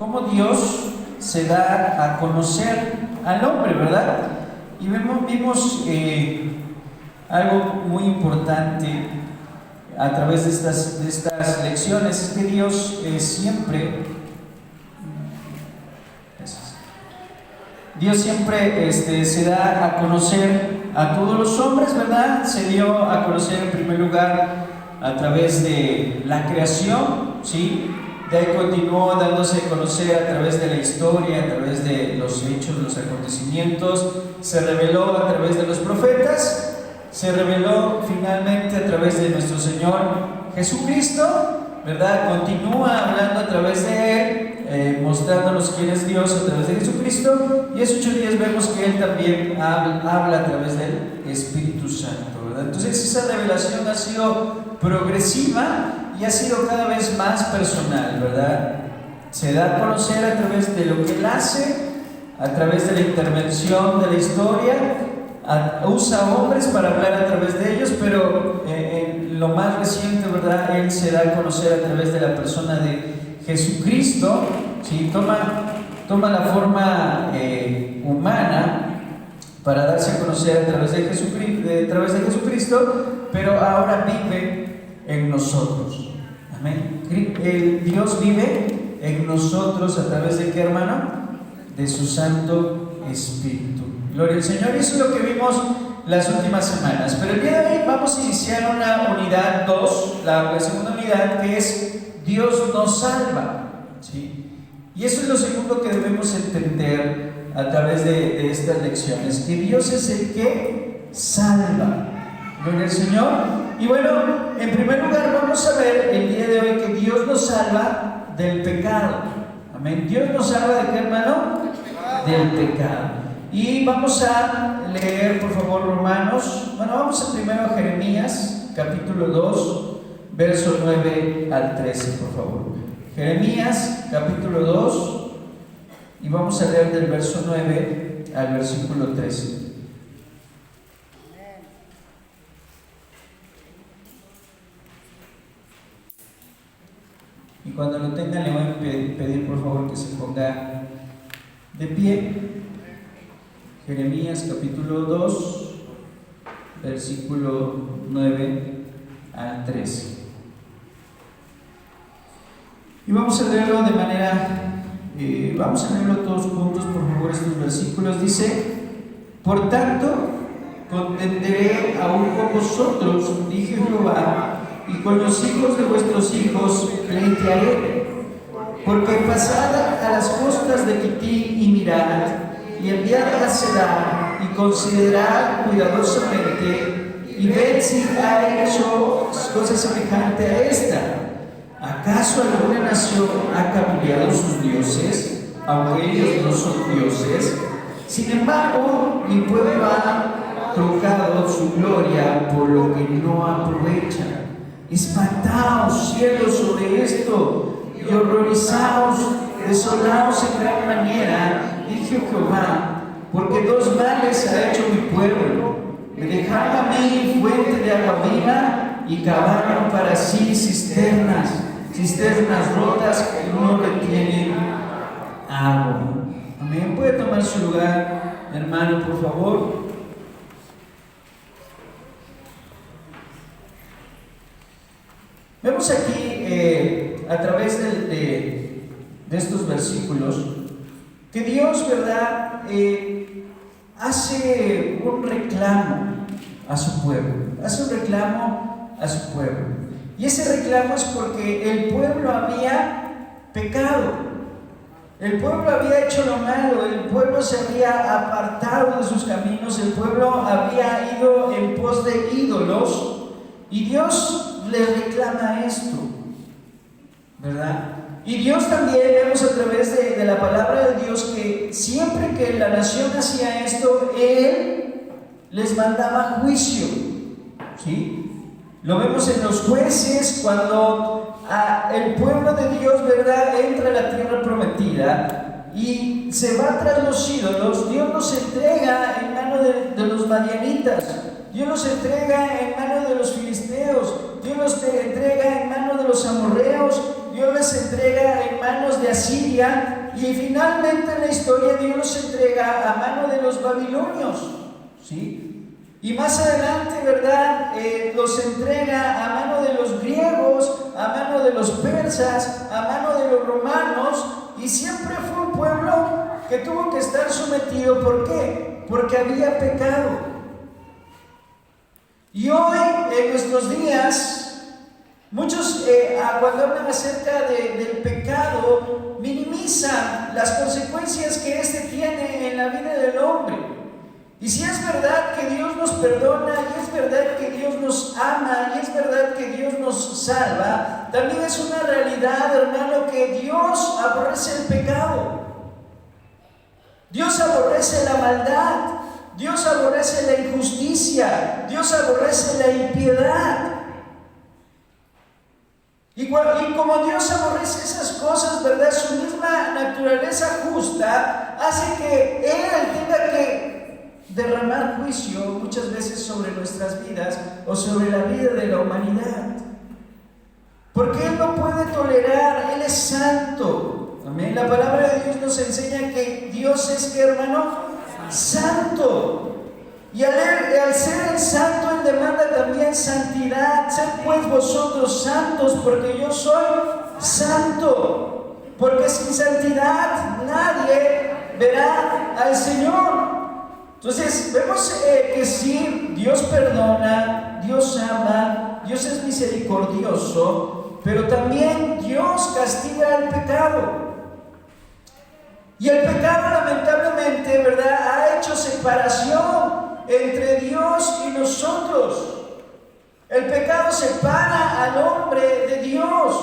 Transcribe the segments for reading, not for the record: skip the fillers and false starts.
cómo Dios se da a conocer al hombre, ¿verdad? Y vimos algo muy importante a través de estas lecciones, es que Dios siempre se da a conocer a todos los hombres, ¿verdad? Se dio a conocer en primer lugar a través de la creación, ¿sí? De ahí continuó dándose a conocer a través de la historia, a través de los hechos, los acontecimientos, se reveló a través de los profetas, se reveló finalmente a través de nuestro Señor Jesucristo, ¿verdad? Continúa hablando a través de Él, mostrándonos quién es Dios a través de Jesucristo, y esos 8 días vemos que Él también habla a través del Espíritu Santo, ¿verdad? Entonces esa revelación ha sido progresiva y ha sido cada vez más personal, ¿verdad? Se da a conocer a través de lo que Él hace, a través de la intervención de la historia, usa hombres para hablar a través de ellos, pero en lo más reciente, ¿verdad? Él se da a conocer a través de la persona de Jesucristo, ¿sí? Toma la forma humana para darse a conocer a través de Jesucristo, pero ahora vive en nosotros. Amén. Dios vive en nosotros a través de ¿qué, hermano? De su Santo Espíritu. Gloria al Señor. Y eso es lo que vimos las últimas semanas. Pero el día de hoy vamos a iniciar una unidad 2, la segunda unidad, que es Dios nos salva, ¿sí? Y eso es lo segundo que debemos entender a través de estas lecciones, que Dios es el que salva. Gloria al Señor. Y bueno, en primer lugar vamos a ver el día de hoy que Dios nos salva del pecado. Amén. Dios nos salva de ¿qué, hermano? Del pecado. Y vamos a leer, por favor, Romanos. Bueno, vamos primero a Jeremías, capítulo 2, verso 9 al 13, por favor. Jeremías, capítulo 2, y vamos a leer del verso 9 al versículo 13. Y cuando lo tengan, le voy a pedir por favor que se ponga de pie. Jeremías capítulo 2, versículo 9 al 13. Y vamos a leerlo de manera, vamos a leerlo todos juntos, por favor, estos versículos. Dice: por tanto, contenderé aún con vosotros, dije Jehová, y con los hijos de vuestros hijos pleitearé, porque pasad a las costas de Kitim y mirad, y enviad a Sedar, y considerad cuidadosamente, y ved si ha hecho cosa semejante a esta. ¿Acaso alguna nación ha cambiado sus dioses, aunque ellos no son dioses? Sin embargo, mi pueblo ha trocado su gloria por lo que no aprovecha. Espantaos, cielos, sobre esto, y horrorizaos, desolaos en gran manera, dije Jehová, porque 2 males ha hecho mi pueblo. Me dejaron a mí fuente de agua viva, y cavaron para sí cisternas rotas que no retienen agua. Amén. ¿Puede tomar su lugar, hermano, por favor? Vemos aquí a través de estos versículos que Dios, ¿verdad?, hace un reclamo a su pueblo. Y ese reclamo es porque el pueblo había pecado. El pueblo había hecho lo malo, el pueblo se había apartado de sus caminos, el pueblo había ido en pos de ídolos, y Dios les reclama esto, ¿verdad? Y Dios también, vemos a través de la palabra de Dios, que siempre que la nación hacía esto, Él les mandaba juicio, ¿sí? Lo vemos en los jueces, cuando el pueblo de Dios, ¿verdad?, entra a la tierra prometida y se va tras los ídolos. Dios los entrega en mano de los madianitas, Dios los entrega en mano de los filisteos, Dios los entrega en mano de los amorreos, Dios les entrega en manos de Asiria y finalmente en la historia Dios los entrega a mano de los babilonios, ¿sí? Y más adelante, ¿verdad? Los entrega a mano de los griegos, a mano de los persas, a mano de los romanos, y siempre fue un pueblo que tuvo que estar sometido. ¿Por qué? Porque había pecado. Y hoy, en nuestros días, muchos cuando hablan acerca del pecado, minimizan las consecuencias que éste tiene en la vida del hombre. Y si es verdad que Dios nos perdona, y es verdad que Dios nos ama, y es verdad que Dios nos salva, también es una realidad, hermano, que Dios aborrece el pecado. Dios aborrece la maldad, Dios aborrece la injusticia, Dios aborrece la impiedad. Y como Dios aborrece esas cosas, ¿verdad? Su misma naturaleza justa hace que Él tenga que derramar juicio muchas veces sobre nuestras vidas o sobre la vida de la humanidad, porque Él no puede tolerar, Él es santo. Amén. La palabra de Dios nos enseña que Dios es, ¿qué, hermano? Santo. Y al ser el santo, Él demanda también santidad. Sed pues vosotros santos, porque yo soy santo. Porque sin santidad nadie verá al Señor. Entonces, vemos que sí, Dios perdona, Dios ama, Dios es misericordioso, pero también Dios castiga el pecado. Y el pecado, lamentablemente, ¿verdad?, ha hecho separación entre Dios y nosotros. El pecado separa al hombre de Dios.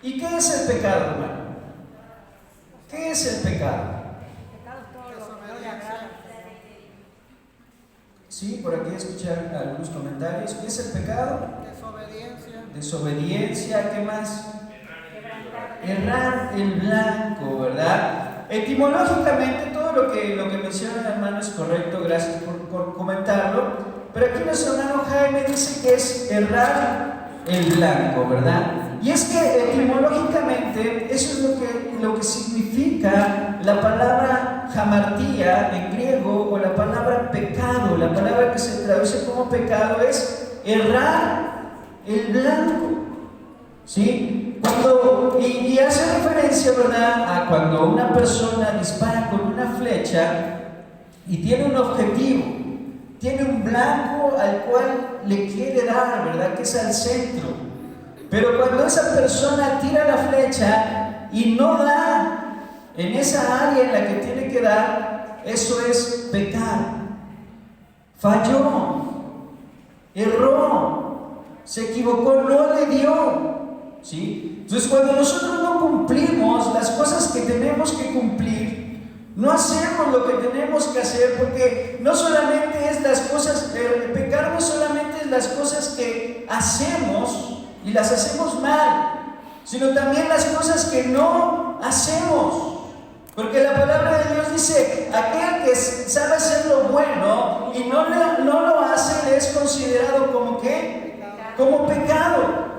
¿Y qué es el pecado, hermano? ¿Qué es el pecado? Sí, por aquí escuchar algunos comentarios. ¿Qué es el pecado? Desobediencia. Desobediencia, ¿qué más? Errar el blanco, ¿verdad? Etimológicamente todo lo que menciona el hermano es correcto, gracias por comentarlo. Pero aquí nuestro hermano Jaime dice que es errar el blanco, ¿verdad? Y es que etimológicamente eso es lo que significa la palabra hamartía en griego, o la palabra pecado. La palabra que se traduce como pecado es errar el blanco, ¿sí? Y hace referencia, ¿verdad?, a cuando una persona dispara con una flecha y tiene un objetivo, tiene un blanco al cual le quiere dar, ¿verdad?, que es al centro. Pero cuando esa persona tira la flecha y no da en esa área en la que tiene que dar, eso es pecar. Falló, erró, se equivocó, no le dio, ¿sí? Entonces, cuando nosotros no cumplimos las cosas que tenemos que cumplir, no hacemos lo que tenemos que hacer, porque no solamente es las cosas, pecar no solamente es las cosas que hacemos y las hacemos mal, sino también las cosas que no hacemos. Porque la palabra de Dios dice, aquel que sabe hacer lo bueno y no lo hace, le es considerado como ¿qué? Como pecado.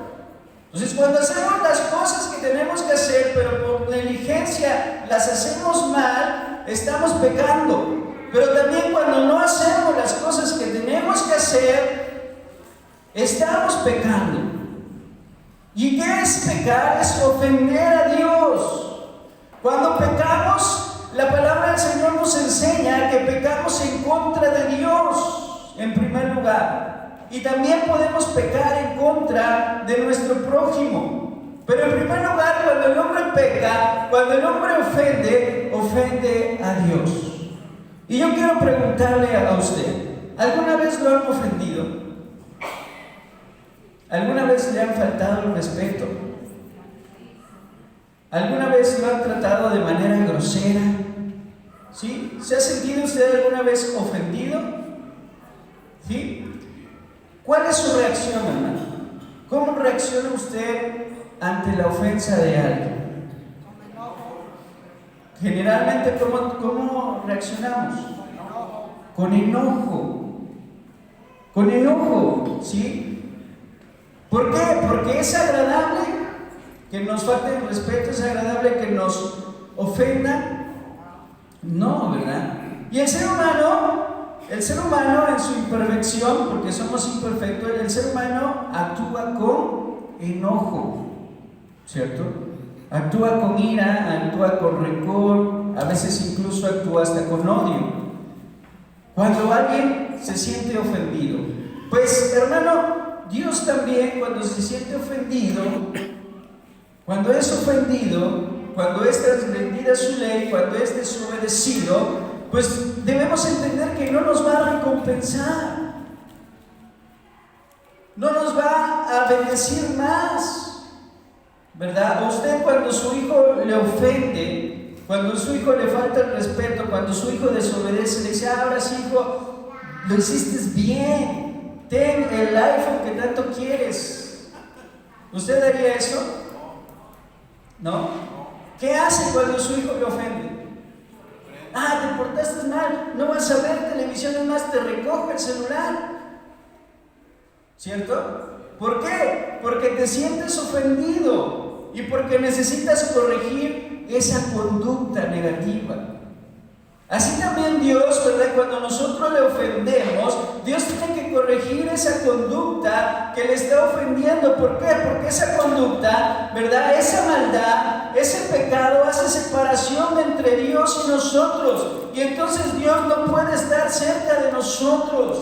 Entonces, cuando hacemos las cosas que tenemos que hacer, pero por negligencia las hacemos mal, estamos pecando. Pero también cuando no hacemos las cosas que tenemos que hacer, estamos pecando. ¿Y qué es pecar? Es ofender a Dios. Cuando pecamos, la palabra del Señor nos enseña que pecamos en contra de Dios, en primer lugar. Y también podemos pecar en contra de nuestro prójimo. Pero en primer lugar, cuando el hombre peca, cuando el hombre ofende a Dios. Y yo quiero preguntarle a usted, ¿alguna vez lo han ofendido? ¿Alguna vez le han faltado el respeto? ¿Alguna vez lo han tratado de manera grosera? ¿Sí? ¿Se ha sentido usted alguna vez ofendido? ¿Sí? ¿Cuál es su reacción, hermano? ¿Cómo reacciona usted ante la ofensa de alguien? Generalmente, ¿cómo reaccionamos? Con enojo. Con enojo, ¿sí? ¿Por qué? Porque es agradable que nos falte el respeto? ¿Es agradable que nos ofendan? No, ¿verdad? Y el ser humano en su imperfección, porque somos imperfectos, el ser humano actúa con enojo, ¿cierto? Actúa con ira, actúa con rencor, a veces incluso actúa hasta con odio. Cuando alguien se siente ofendido, pues hermano, Dios también cuando se siente ofendido, cuando es ofendido, cuando es transgredida su ley, cuando es desobedecido, pues debemos entender que no nos va a recompensar, no nos va a bendecir más, ¿verdad? Usted cuando su hijo le ofende, cuando su hijo le falta el respeto, cuando su hijo desobedece, le dice: ahora sí, hijo, lo hiciste bien, ten el iPhone que tanto quieres. ¿Usted haría eso? ¿No? ¿Qué hace cuando su hijo le ofende? Ah, te portaste mal, no vas a ver televisión, es más, te recojo el celular. ¿Cierto? ¿Por qué? Porque te sientes ofendido y porque necesitas corregir esa conducta negativa. Así también Dios, ¿verdad? Cuando nosotros le ofendemos, Dios tiene que corregir esa conducta que le está ofendiendo. ¿Por qué? Porque esa conducta, ¿verdad? Esa maldad, ese pecado hace separación entre Dios y nosotros. Y entonces Dios no puede estar cerca de nosotros.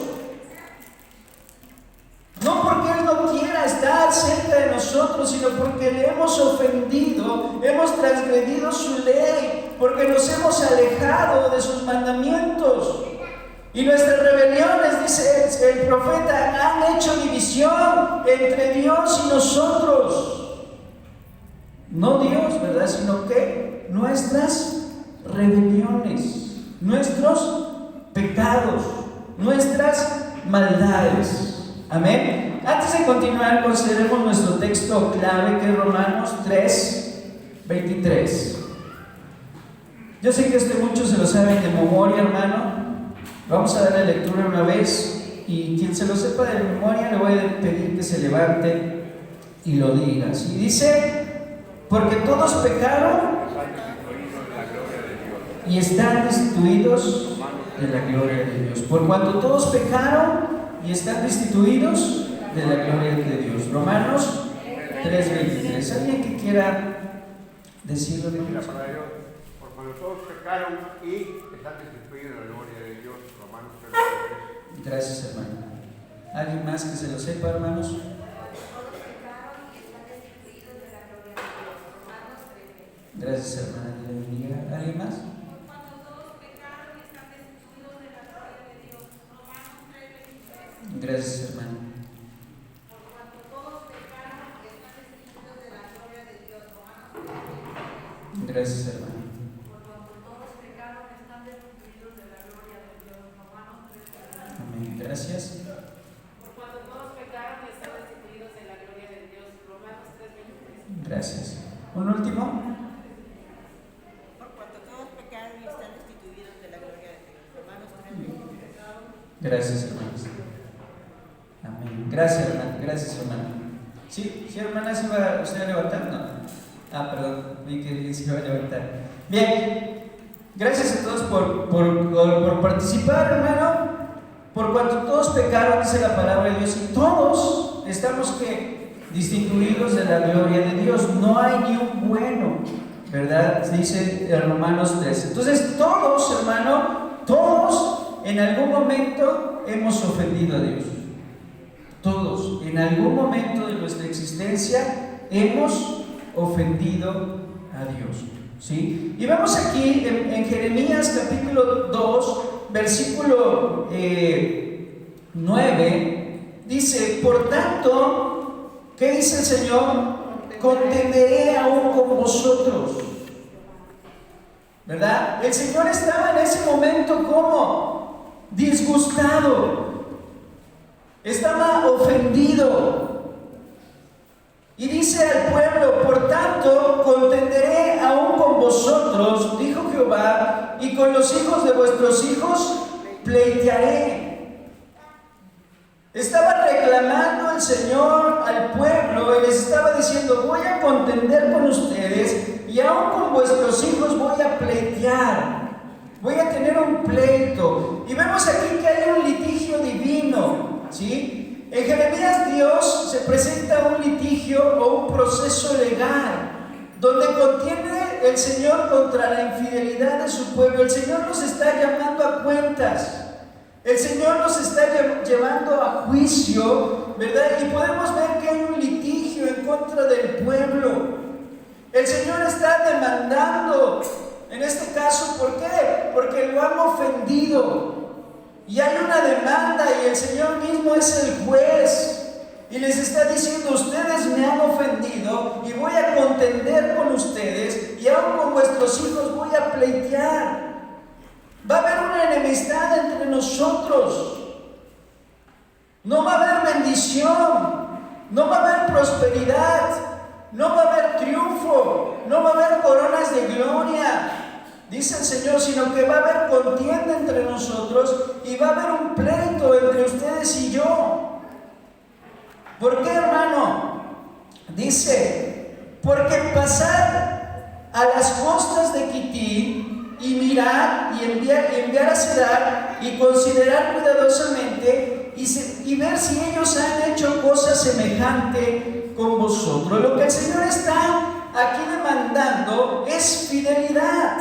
No porque Él no quiera estar cerca de nosotros, sino porque le hemos ofendido, hemos transgredido su ley, porque nos hemos alejado de sus mandamientos. Y nuestras rebeliones, dice el profeta, han hecho división entre Dios y nosotros. No Dios, ¿verdad? Sino que nuestras rebeliones, nuestros pecados, nuestras maldades. Amén. Antes de continuar, consideremos nuestro texto clave, que es Romanos 3:23. Yo sé que muchos se lo saben de memoria, hermano. Vamos a darle lectura una vez, y quien se lo sepa de memoria le voy a pedir que se levante y lo diga. Y dice: porque todos pecaron y están destituidos de la gloria de Dios. Por cuanto todos pecaron y están destituidos de la gloria de Dios. Romanos 3:23. ¿Alguien que quiera decirlo de Dios? Por cuando todos pecaron y están destituidos de la gloria de Dios. Romanos 3:23. Gracias, hermano. ¿Alguien más que se lo sepa, hermanos? Todos pecaron y están destituidos de la gloria de Dios. Romanos 3:23. Gracias, hermana. ¿Alguien más? Gracias, hermano. Por cuanto todos pecaron y están destituidos de la gloria de Dios. Romanos 3:23. Gracias, hermano. Por cuanto todos pecaron y están destituidos de la gloria de Dios. Romanos 3:23. Amén. Gracias. Por cuanto todos pecaron y están destituidos de la gloria de Dios. Romanos 3:23. Gracias. ¿Un último? Por cuanto todos pecaron y están destituidos de la gloria de Dios. Romanos 3:23. Gracias, hermanos. Amén. Gracias, hermano. Gracias, hermano. Sí, hermana, ¿se va usted a levantar? No. Ah, perdón, vi que se iba a levantar. Bien, gracias a todos por participar, hermano. Por cuanto todos pecaron, dice la palabra de Dios, y todos estamos destituidos de la gloria de Dios. No hay ni un bueno, ¿verdad? Dice en Romanos 3. Entonces, todos, hermano, todos en algún momento hemos ofendido a Dios. Todos, en algún momento de nuestra existencia, hemos ofendido a Dios. ¿Sí? Y vamos aquí en Jeremías capítulo 2, versículo 9, dice: por tanto, ¿qué dice el Señor? Contenderé aún con vosotros. ¿Verdad? El Señor estaba en ese momento como disgustado. Estaba ofendido y dice al pueblo: por tanto, contenderé aún con vosotros, dijo Jehová, y con los hijos de vuestros hijos pleitearé. Estaba reclamando el Señor al pueblo y les estaba diciendo: voy a contender con ustedes y aún con vuestros hijos voy a pleitear, voy a tener un pleito. Y vemos aquí que hay un litigio divino, ¿sí? En Jeremías Dios se presenta un litigio o un proceso legal donde contiene el Señor contra la infidelidad de su pueblo. El Señor nos está llamando a cuentas. El Señor nos está llevando a juicio, ¿verdad? Y podemos ver que hay un litigio en contra del pueblo. El Señor está demandando, en este caso, ¿por qué? Porque lo han ofendido. Y hay una demanda y el Señor mismo es el juez. Y les está diciendo: ustedes me han ofendido y voy a contender con ustedes y aún con vuestros hijos voy a pleitear. Va a haber una enemistad entre nosotros. No va a haber bendición, no va a haber prosperidad, no va a haber triunfo, no va a haber coronas de gloria, dice el Señor, sino que va a haber contienda entre nosotros y va a haber un pleito entre ustedes y yo. ¿Por qué, hermano? Dice: porque pasad a las costas de Quitim y mirar y enviar a Cedar y considerar cuidadosamente y ver si ellos han hecho cosa semejante con vosotros. Lo que el Señor está aquí demandando es fidelidad.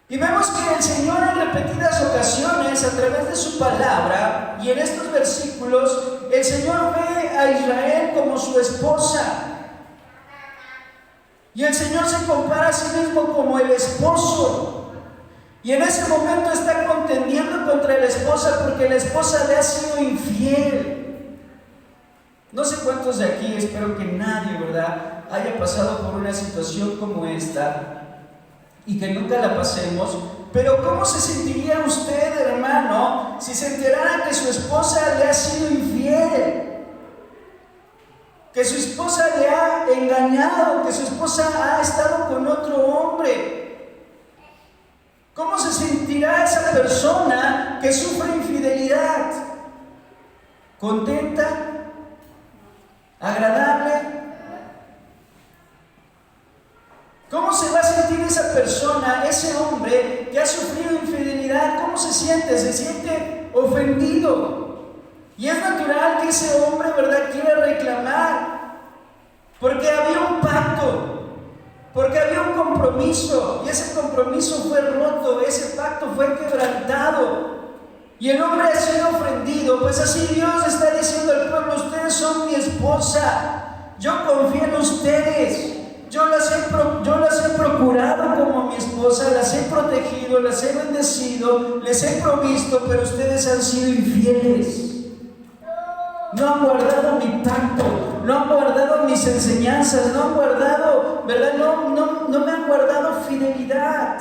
Y vemos que el Señor en repetidas ocasiones, a través de su palabra y en estos versículos, el Señor ve a Israel como su esposa. Y el Señor se compara a sí mismo como el esposo. Y en ese momento está contendiendo contra la esposa porque la esposa le ha sido infiel. No sé cuántos de aquí, espero que nadie, ¿verdad?, haya pasado por una situación como esta y que nunca la pasemos. Pero ¿cómo se sentiría usted, hermano, si se enterara que su esposa le ha sido infiel? Que su esposa le ha engañado, que su esposa ha estado con otro hombre. ¿Cómo se sentirá esa persona que sufre infidelidad? ¿Contenta? ¿Agradable? ¿Cómo se va a sentir esa persona, ese hombre que ha sufrido infidelidad? ¿Cómo se siente? Se siente ofendido. Y es natural que ese hombre, ¿verdad?, quiera reclamar, porque había un pacto, porque había un compromiso, y ese compromiso fue roto, ese pacto fue quebrantado, y el hombre ha sido ofendido. Pues así Dios está diciendo al pueblo: ustedes son mi esposa, yo confío en ustedes, yo las he procurado como mi esposa, las he protegido, las he bendecido, les he provisto, pero ustedes han sido infieles. No han guardado mi pacto, no han guardado mis enseñanzas, no han guardado, ¿verdad? No me han guardado fidelidad.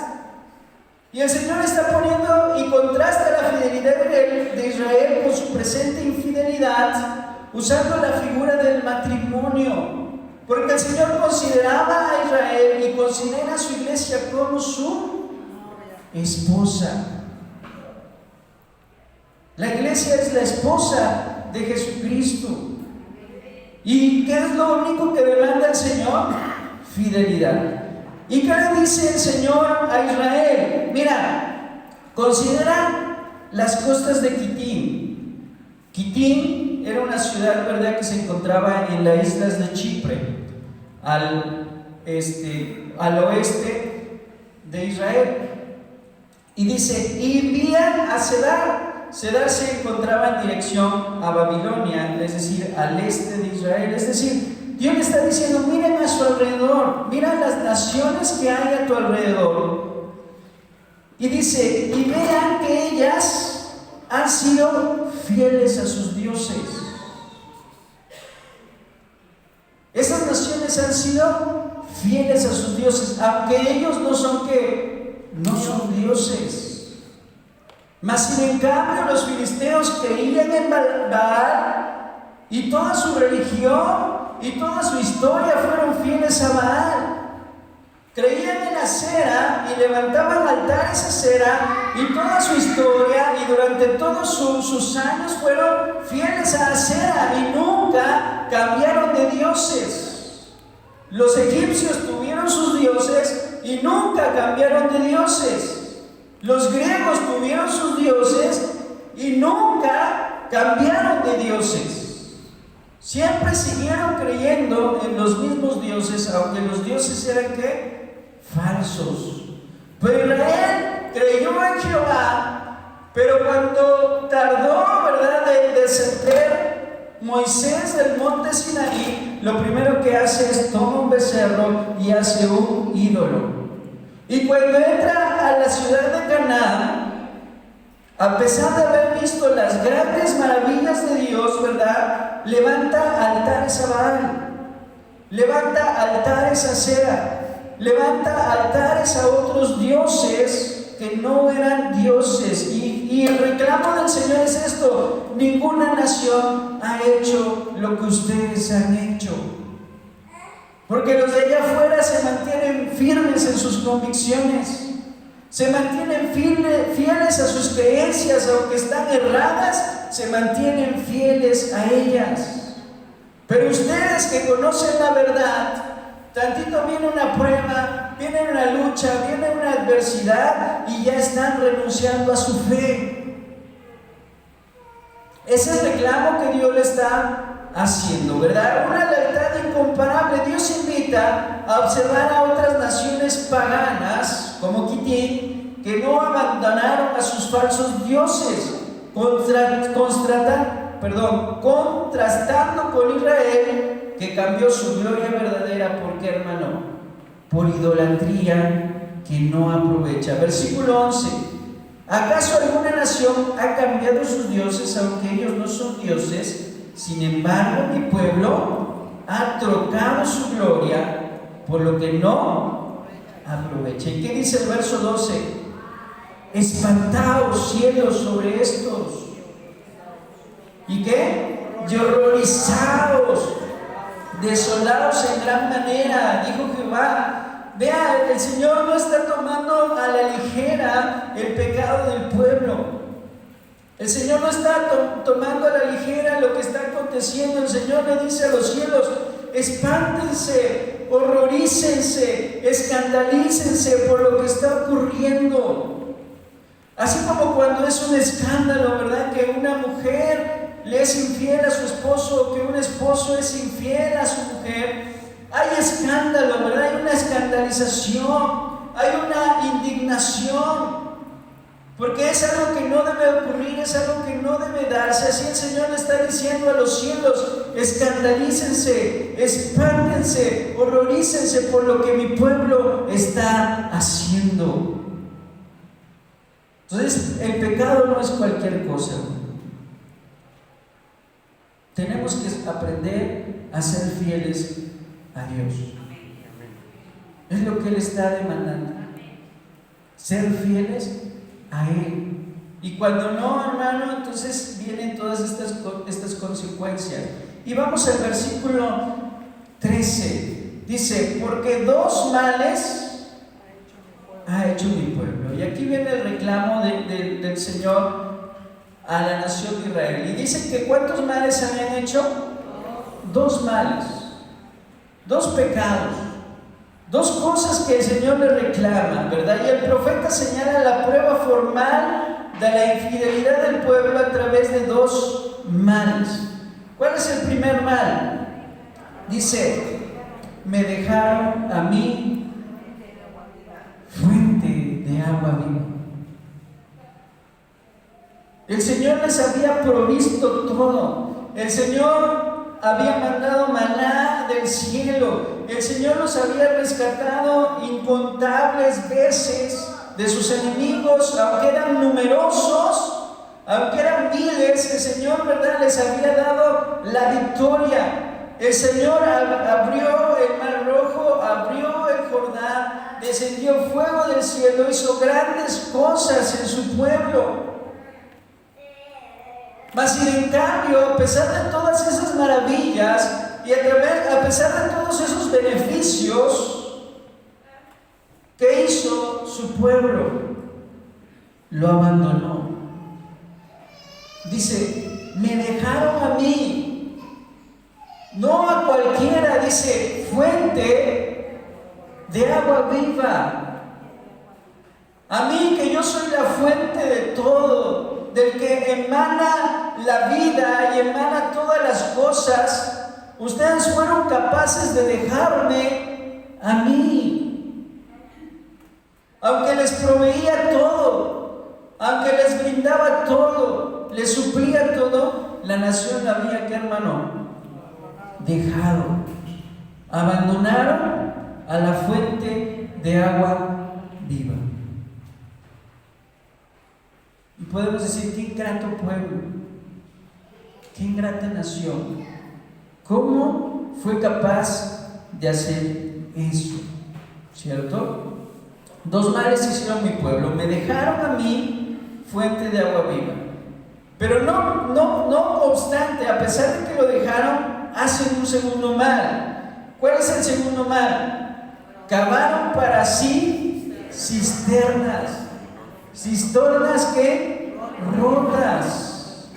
Y el Señor está poniendo y contrasta la fidelidad de Israel con su presente infidelidad, usando la figura del matrimonio. Porque el Señor consideraba a Israel y considera a su iglesia como su esposa. La iglesia es la esposa de Jesucristo. ¿Y qué es lo único que demanda el Señor? Fidelidad. ¿Y qué le dice el Señor a Israel? Mira, considera las costas de Quitim. Quitim era una ciudad, ¿verdad?, que se encontraba en las islas de Chipre, al oeste de Israel. Y dice: y envían a Cedar. Cedar se encontraba en dirección a Babilonia, es decir, al este de Israel. Es decir, Dios le está diciendo: miren a su alrededor, miren las naciones que hay a tu alrededor. Y dice: y vean que ellas han sido fieles a sus dioses. Esas naciones han sido fieles a sus dioses, aunque ellos no son ¿qué? No son dioses. Mas sin en cambio los filisteos creían en Baal, y toda su religión y toda su historia fueron fieles a Baal. Creían en Acera y levantaban altares a Acera, y toda su historia y durante todos sus años fueron fieles a Acera y nunca cambiaron de dioses. Los egipcios tuvieron sus dioses y nunca cambiaron de dioses. Los griegos tuvieron sus dioses y nunca cambiaron de dioses. Siempre siguieron creyendo en los mismos dioses, aunque los dioses eran ¿qué? Falsos. Pero Israel creyó en Jehová, pero cuando tardó, ¿verdad?, de descender Moisés del monte Sinaí, lo primero que hace es toma un becerro y hace un ídolo. Y cuando entra a la ciudad de Canaán, a pesar de haber visto las grandes maravillas de Dios, ¿verdad?, levanta altares a Baal, levanta altares a Acera, levanta altares a otros dioses que no eran dioses. Y el reclamo del Señor es esto: ninguna nación ha hecho lo que ustedes han hecho. Porque los de allá afuera se mantienen firmes en sus convicciones, se mantienen fieles a sus creencias, aunque están erradas, se mantienen fieles a ellas. Pero ustedes que conocen la verdad, tantito viene una prueba, viene una lucha, viene una adversidad y ya están renunciando a su fe. Ese es el reclamo que Dios le está haciendo, ¿verdad? Una lealtad incomparable. Dios invita a observar a otras naciones paganas, como Kitín, que no abandonaron a sus falsos dioses, contrastando con Israel, que cambió su gloria verdadera. ¿Por qué, hermano? Por idolatría que no aprovecha. Versículo 11: ¿acaso alguna nación ha cambiado sus dioses, aunque ellos no son dioses? Sin embargo, mi pueblo ha trocado su gloria por lo que no aprovecha. ¿Y qué dice el verso 12? Espantaos, cielos, sobre estos. ¿Y qué? Y horrorizaos, desolados en gran manera, dijo Jehová. Vea, el Señor no está tomando a la ligera el pecado del pueblo. El Señor no está tomando a la ligera lo que está aconteciendo. El Señor le dice a los cielos: espántense, horrorícense, escandalícense por lo que está ocurriendo. Así como cuando es un escándalo, ¿verdad?, que una mujer le es infiel a su esposo, o que un esposo es infiel a su mujer. Hay escándalo, ¿verdad? Hay una escandalización, hay una indignación, porque es algo que no debe ocurrir, es algo que no debe darse. Así el Señor le está diciendo a los cielos: escandalícense, espántense, horrorícense por lo que mi pueblo está haciendo. Entonces, el pecado no es cualquier cosa. Tenemos que aprender a ser fieles a Dios. Es lo que Él está demandando. Ser fieles a Él. Y cuando no, hermano, entonces vienen todas estas consecuencias. Y vamos al versículo 13. Dice: porque dos males ha hecho mi pueblo. Y aquí viene el reclamo del Señor a la nación de Israel. Y dicen que ¿cuántos males habían hecho? Dos males, dos pecados, dos cosas que el Señor le reclama, ¿verdad? Y el profeta señala la prueba formal de la infidelidad del pueblo a través de dos males. ¿Cuál es el primer mal? Dice: me dejaron a mí fuente de agua viva. El Señor les había provisto todo. El Señor había mandado maná del cielo. El Señor los había rescatado incontables veces de sus enemigos, aunque eran numerosos, aunque eran miles. El Señor, ¿verdad?, les había dado la victoria. El Señor abrió el Mar Rojo, abrió el Jordán, descendió fuego del cielo, hizo grandes cosas en su pueblo. Mas sin en cambio, a pesar de todas esas maravillas y a pesar de todos esos beneficios, ¿qué su pueblo lo abandonó. Dice, me dejaron a mí, no a cualquiera, dice, fuente de agua viva. A mí, que yo soy la fuente de todo, del que emana la vida y emana todas las cosas, ustedes fueron capaces de dejarme a mí. Aunque les proveía todo, aunque les brindaba todo, les suplía todo, la nación la había, ¿qué hermano? Dejado. Abandonaron a la fuente de agua viva. Y podemos decir, qué ingrato pueblo, qué ingrata nación. ¿Cómo fue capaz de hacer eso? ¿Cierto? Dos males hicieron mi pueblo. Me dejaron a mí fuente de agua viva. Pero no obstante, a pesar de que lo dejaron, hacen un segundo mal. ¿Cuál es el segundo mal? Cavaron para sí cisternas. Cisternas que rotas,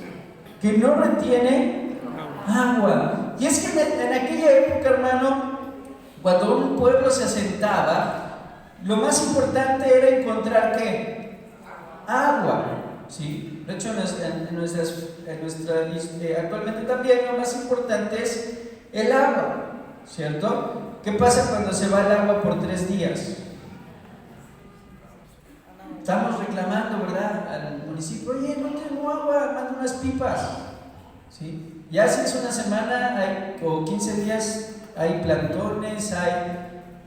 que no retienen agua. Y es que en aquella época, hermano, cuando un pueblo se asentaba, lo más importante era encontrar ¿qué? Agua. ¿Sí? De hecho, actualmente también lo más importante es el agua, ¿cierto? ¿Qué pasa cuando se va el agua por 3 días? Estamos reclamando, ¿verdad?, al municipio, oye, no tengo agua, manda unas pipas. ¿Sí? Ya hace una semana o 15 días hay plantones,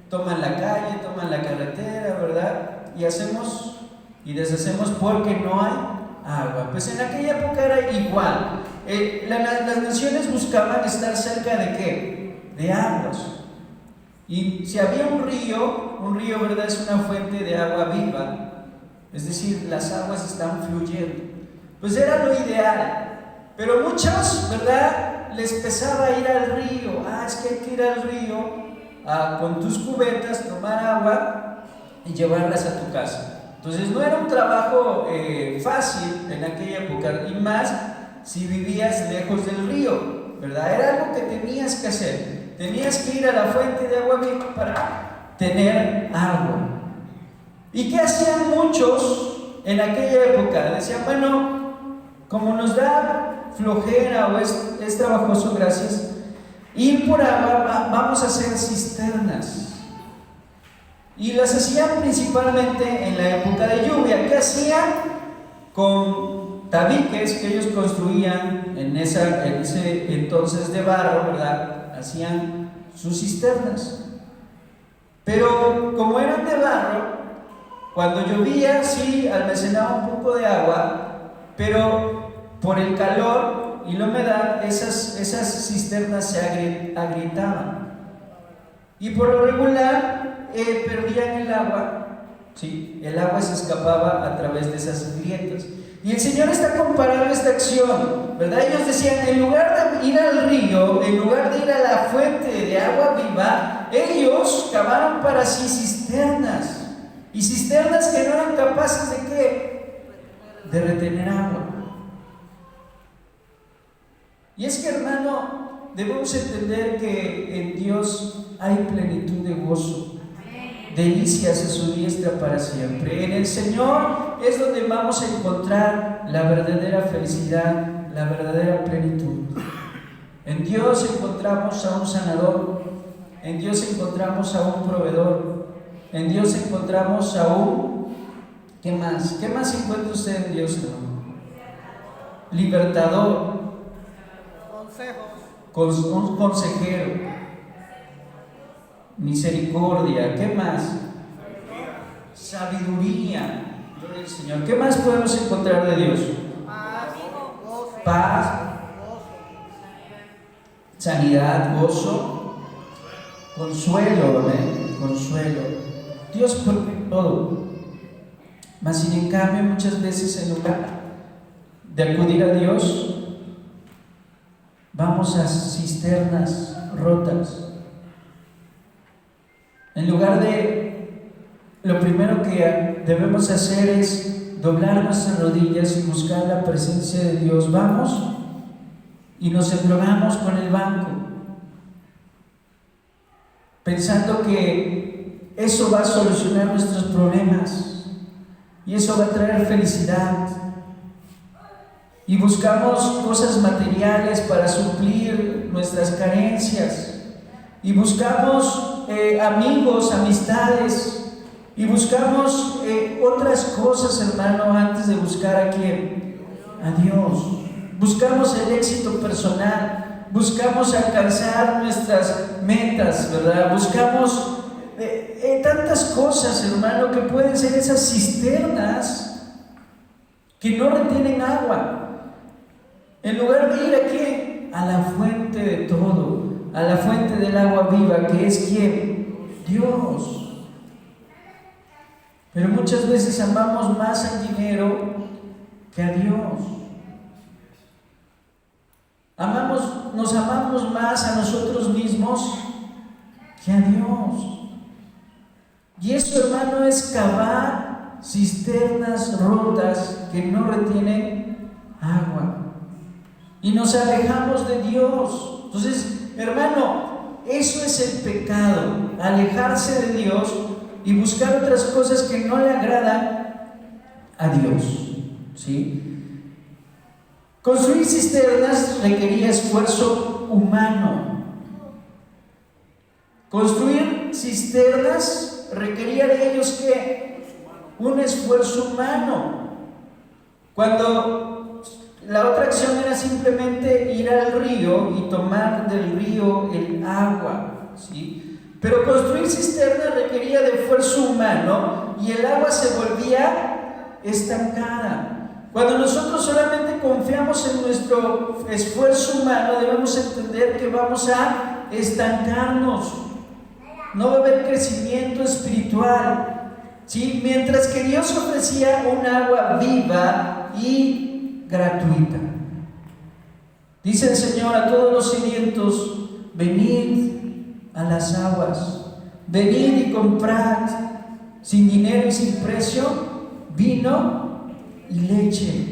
toman la calle, toman la carretera, ¿verdad? Y hacemos y deshacemos porque no hay agua. Pues en aquella época era igual. Las naciones buscaban estar cerca de ¿qué? De aguas. Y si había un río, ¿verdad?, es una fuente de agua viva. Es decir, las aguas están fluyendo. Pues era lo ideal. Pero muchos, ¿verdad?, les pesaba ir al río. Es que hay que ir al río con tus cubetas, tomar agua y llevarlas a tu casa. Entonces no era un trabajo fácil en aquella época, y más si vivías lejos del río, ¿verdad? Era algo que tenías que hacer. Tenías que ir a la fuente de agua viva para tener agua. ¿Y qué hacían muchos en aquella época? Decían, bueno, como nos da flojera o es trabajoso, gracias, ir por agua, vamos a hacer cisternas. Y las hacían principalmente en la época de lluvia. ¿Qué hacían? Con tabiques que ellos construían en ese entonces de barro, ¿verdad? Hacían sus cisternas. Pero como eran de barro, cuando llovía, sí, almacenaba un poco de agua, pero por el calor y la humedad, esas cisternas se agrietaban. Y por lo regular, perdían el agua, ¿sí? El agua se escapaba a través de esas grietas. Y el Señor está comparando esta acción, ¿verdad? Ellos decían, en lugar de ir al río, en lugar de ir a la fuente de agua viva, ellos cavaron para sí cisternas. Y cisternas que no eran capaces de ¿qué? De retener agua. Y es que, hermano, debemos entender que en Dios hay plenitud de gozo, delicias a su diestra para siempre. En el Señor es donde vamos a encontrar la verdadera felicidad, la verdadera plenitud. En Dios encontramos a un sanador, en Dios encontramos a un proveedor, en Dios encontramos a un... ¿Qué más? ¿Qué más encuentra usted en Dios, hermano? Libertador, un consejero, misericordia. ¿Qué más? Sabiduría. Gloria al Señor. ¿Qué más podemos encontrar de Dios? Paz, sanidad, gozo, consuelo, ¿verdad? Consuelo. Dios provee todo. Mas sin en cambio, muchas veces en lugar de acudir a Dios, vamos a cisternas rotas. En lugar de lo primero que debemos hacer es doblar nuestras rodillas y buscar la presencia de Dios. Vamos y nos englobamos con el banco, pensando que eso va a solucionar nuestros problemas y eso va a traer felicidad. Y buscamos cosas materiales para suplir nuestras carencias. Y buscamos amigos, amistades. Y buscamos otras cosas, hermano, antes de buscar ¿a quién? A Dios. Buscamos el éxito personal. Buscamos alcanzar nuestras metas, ¿verdad? Buscamos tantas cosas, hermano, que pueden ser esas cisternas que no retienen agua. En lugar de ir ¿a quién? A la fuente de todo, a la fuente del agua viva, que es ¿quién? Dios. Pero muchas veces amamos más al dinero que a Dios. Nos amamos más a nosotros mismos que a Dios. Y eso, hermano, es cavar cisternas rotas que no retienen agua. Y nos alejamos de Dios. Entonces, hermano, eso es el pecado, alejarse de Dios y buscar otras cosas que no le agradan a Dios, ¿sí? Construir cisternas requería esfuerzo humano. Construir cisternas requería de ellos ¿qué? Un esfuerzo humano. Cuando la otra acción era simplemente ir al río y tomar del río el agua, ¿sí? Pero construir cisternas requería de esfuerzo humano y el agua se volvía estancada. Cuando nosotros solamente confiamos en nuestro esfuerzo humano, debemos entender que vamos a estancarnos. No va a haber crecimiento espiritual, ¿sí? Mientras que Dios ofrecía un agua viva y gratuita. Dice el Señor a todos los sedientos: venid a las aguas, venid y comprad sin dinero y sin precio vino y leche.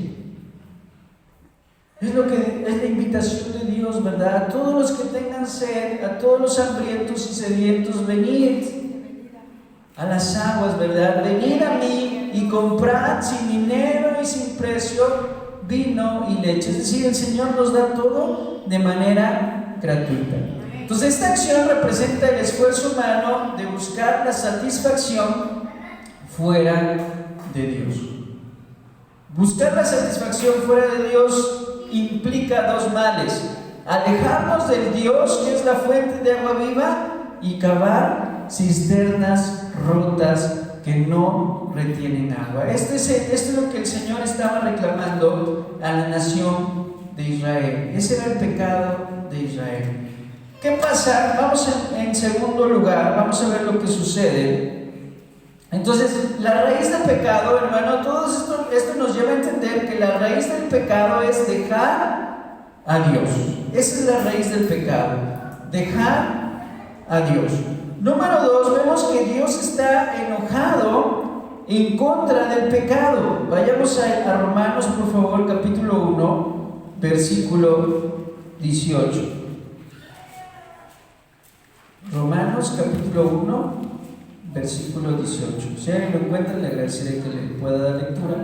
Es lo que es la invitación de Dios, ¿verdad? A todos los que tengan sed, a todos los hambrientos y sedientos, venid a las aguas, ¿verdad? Venid a mí y comprad sin dinero y sin precio vino y leche. Es decir, el Señor nos da todo de manera gratuita. Entonces, esta acción representa el esfuerzo humano de buscar la satisfacción fuera de Dios. Buscar la satisfacción fuera de Dios implica dos males: alejarnos del Dios que es la fuente de agua viva y cavar cisternas rotas que no retienen agua. Esto es lo que el Señor estaba reclamando a la nación de Israel. Ese era el pecado de Israel. ¿Qué pasa? Vamos en segundo lugar, vamos a ver lo que sucede. Entonces, la raíz del pecado, hermano, todo esto nos lleva a entender que la raíz del pecado es dejar a Dios. Esa es la raíz del pecado, dejar a Dios. Número 2, vemos que Dios está enojado en contra del pecado. Vayamos a Romanos, por favor, capítulo 1, versículo 18. Romanos, capítulo 1, versículo 18. Si alguien lo encuentra, le agradeceré que le pueda dar lectura.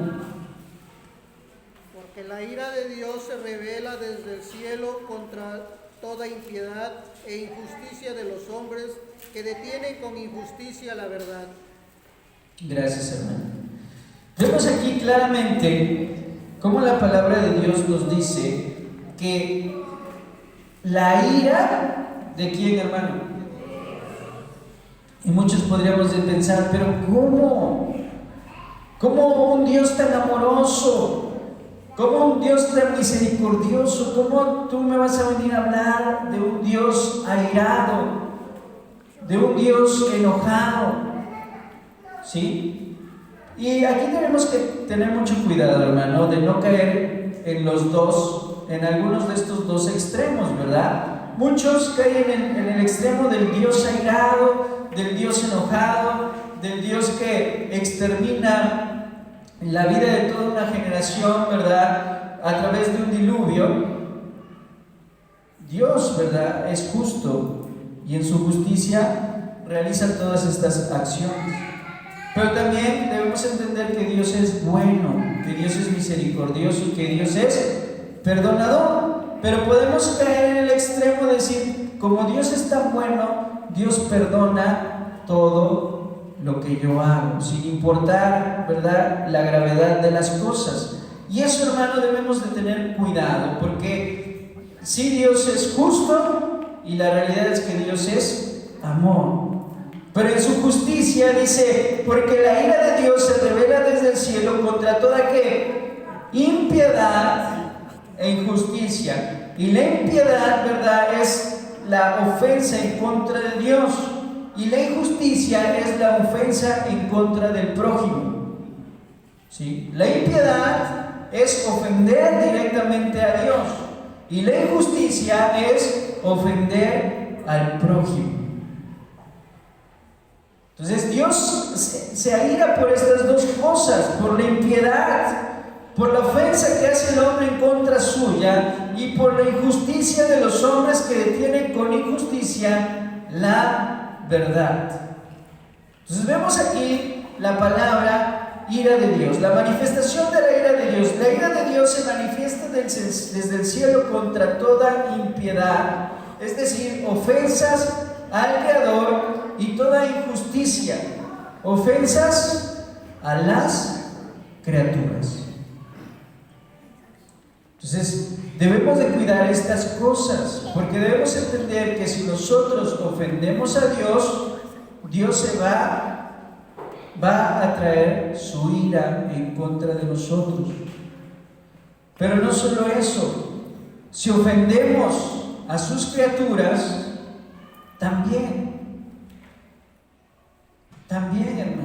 Porque la ira de Dios se revela desde el cielo contra toda impiedad e injusticia de los hombres que detienen con injusticia la verdad. Gracias, hermano. Vemos aquí claramente cómo la palabra de Dios nos dice que la ira ¿de quién, hermano? Y muchos podríamos pensar, pero ¿cómo? ¿Cómo un Dios tan amoroso? ¿Cómo un Dios tan misericordioso? ¿Cómo tú me vas a venir a hablar de un Dios airado? De un Dios enojado, ¿sí? Y aquí tenemos que tener mucho cuidado, hermano, de no caer en algunos de estos dos extremos, ¿verdad? Muchos caen en el extremo del Dios airado, del Dios enojado, del Dios que extermina la vida de toda una generación, ¿verdad?, a través de un diluvio. Dios, ¿verdad?, es justo y en su justicia realiza todas estas acciones. Pero también debemos entender que Dios es bueno, que Dios es misericordioso y que Dios es perdonador. Pero podemos caer en el extremo de decir, como Dios es tan bueno, Dios perdona todo lo que yo hago, sin importar, ¿verdad?, la gravedad de las cosas. Y eso, hermano, debemos de tener cuidado, porque sí, Dios es justo y la realidad es que Dios es amor. Pero en su justicia dice, porque la ira de Dios se revela desde el cielo contra toda ¿qué? Impiedad e injusticia. Y la impiedad, ¿verdad?, es la ofensa en contra de Dios. Y la injusticia es la ofensa en contra del prójimo. ¿Sí? La impiedad es ofender directamente a Dios. Y la injusticia es ofender al prójimo. Entonces Dios se aira por estas dos cosas, por la impiedad, por la ofensa que hace el hombre en contra suya y por la injusticia de los hombres que detienen con injusticia la verdad. Entonces vemos aquí la palabra ira de Dios, la manifestación de la ira de Dios. La ira de Dios se manifiesta desde el cielo contra toda impiedad, es decir, ofensas al Creador y toda injusticia, ofensas a las criaturas. Entonces, debemos de cuidar estas cosas, porque debemos entender que si nosotros ofendemos a Dios, Dios se va a traer su ira en contra de nosotros. Pero no solo eso, si ofendemos a sus criaturas, también, hermano,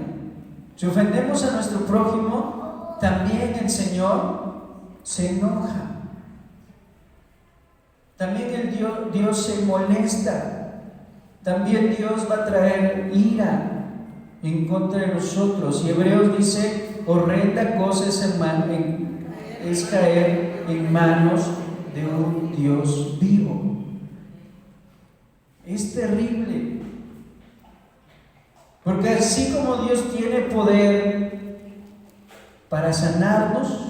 si ofendemos a nuestro prójimo, también el Señor se enoja. También Dios se molesta. También Dios va a traer ira en contra de nosotros. Y Hebreos dice, horrenda cosa es caer en manos de un Dios vivo. Es terrible. Porque así como Dios tiene poder para sanarnos,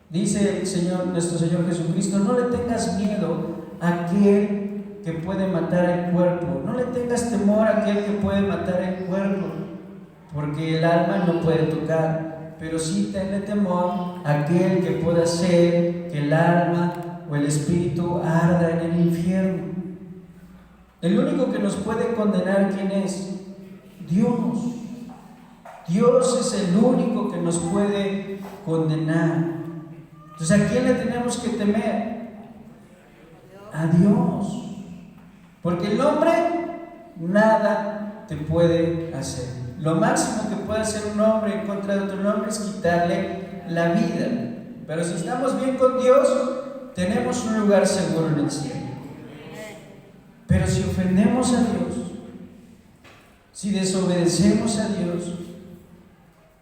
dice el Señor, nuestro Señor Jesucristo, no le tengas miedo a aquel que puede matar el cuerpo, no le tengas temor a aquel que puede matar el cuerpo, porque el alma no puede tocar, pero sí tenle temor a aquel que pueda hacer que el alma o el espíritu arda en el infierno. El único que nos puede condenar, ¿quién es? Dios. Dios es el único que nos puede condenar. Entonces, ¿a quién le tenemos que temer? A Dios. Porque el hombre nada te puede hacer. Lo máximo que puede hacer un hombre en contra de otro hombre es quitarle la vida. Pero si estamos bien con Dios, tenemos un lugar seguro en el cielo. Pero si ofendemos a Dios, si desobedecemos a Dios,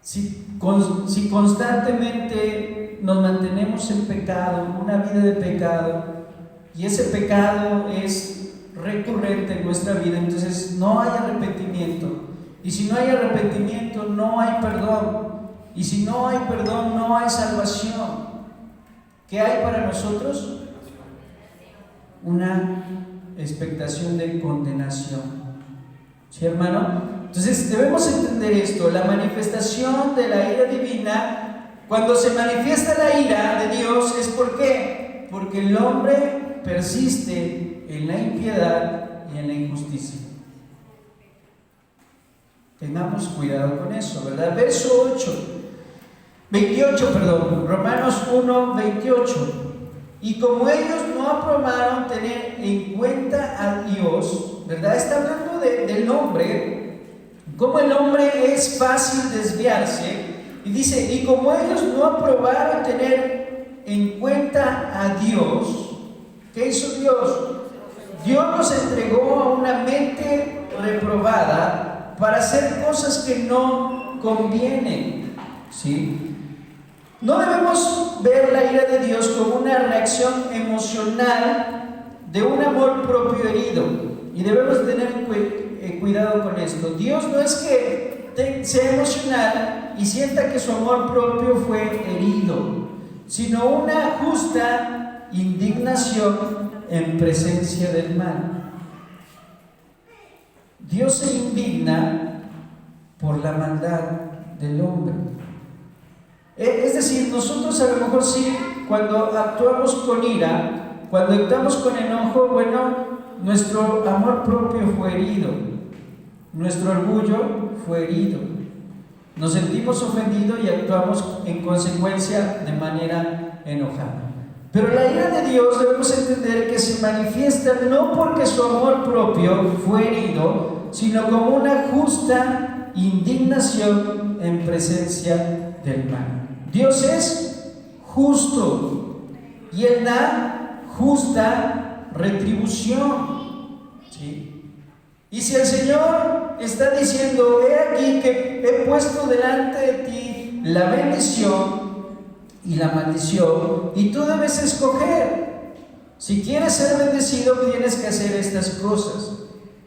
si constantemente nos mantenemos en pecado, una vida de pecado, y ese pecado es recurrente en nuestra vida, entonces no hay arrepentimiento. Y si no hay arrepentimiento, no hay perdón. Y si no hay perdón, no hay salvación. ¿Qué hay para nosotros? Una expectación de condenación. ¿Sí, hermano? Entonces debemos entender esto. La manifestación de la ira divina, cuando se manifiesta la ira de Dios, ¿es por qué? Porque el hombre persiste en la impiedad y en la injusticia. Tengamos cuidado con eso, ¿verdad? Verso 28, Romanos 1, 28. Y como ellos no aprobaron tener en cuenta a Dios, ¿verdad? Está hablando del hombre, cómo el hombre es fácil desviarse. Y dice, y como ellos no aprobaron tener en cuenta a Dios, ¿qué hizo Dios? Dios nos entregó a una mente reprobada para hacer cosas que no convienen, ¿sí? No debemos ver la ira de Dios como una reacción emocional de un amor propio herido, y debemos tener cuidado con esto. Dios no es que sea emocional y sienta que su amor propio fue herido, sino una justa indignación en presencia del mal. Dios se indigna por la maldad del hombre. Es decir, nosotros a lo mejor sí, cuando actuamos con ira, cuando actuamos con enojo, bueno, nuestro amor propio fue herido, nuestro orgullo fue herido, nos sentimos ofendidos y actuamos en consecuencia de manera enojada. Pero la ira de Dios debemos entender que se manifiesta no porque su amor propio fue herido, sino como una justa indignación en presencia del mal. Dios es justo y Él da justa retribución, ¿sí? Y si el Señor está diciendo: he aquí que he puesto delante de ti la bendición y la maldición, y tú debes escoger. Si quieres ser bendecido, tienes que hacer estas cosas,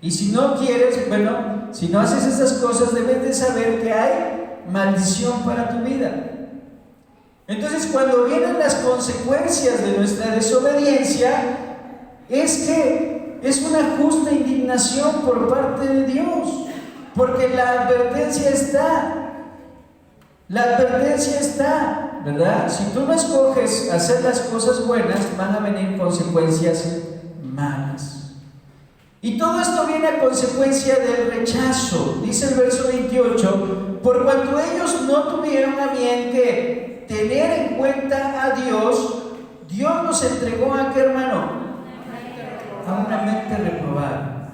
y si no quieres, bueno, si no haces estas cosas, debes de saber que hay maldición para tu vida. Entonces, cuando vienen las consecuencias de nuestra desobediencia, es que es una justa indignación por parte de Dios, porque la advertencia está, ¿verdad? Si tú no escoges hacer las cosas buenas, van a venir consecuencias malas. Y todo esto viene a consecuencia del rechazo. Dice el verso 28: por cuanto ellos no tuvieron a bien que tener en cuenta a Dios, Dios nos entregó ¿a qué, hermano? A una mente reprobada.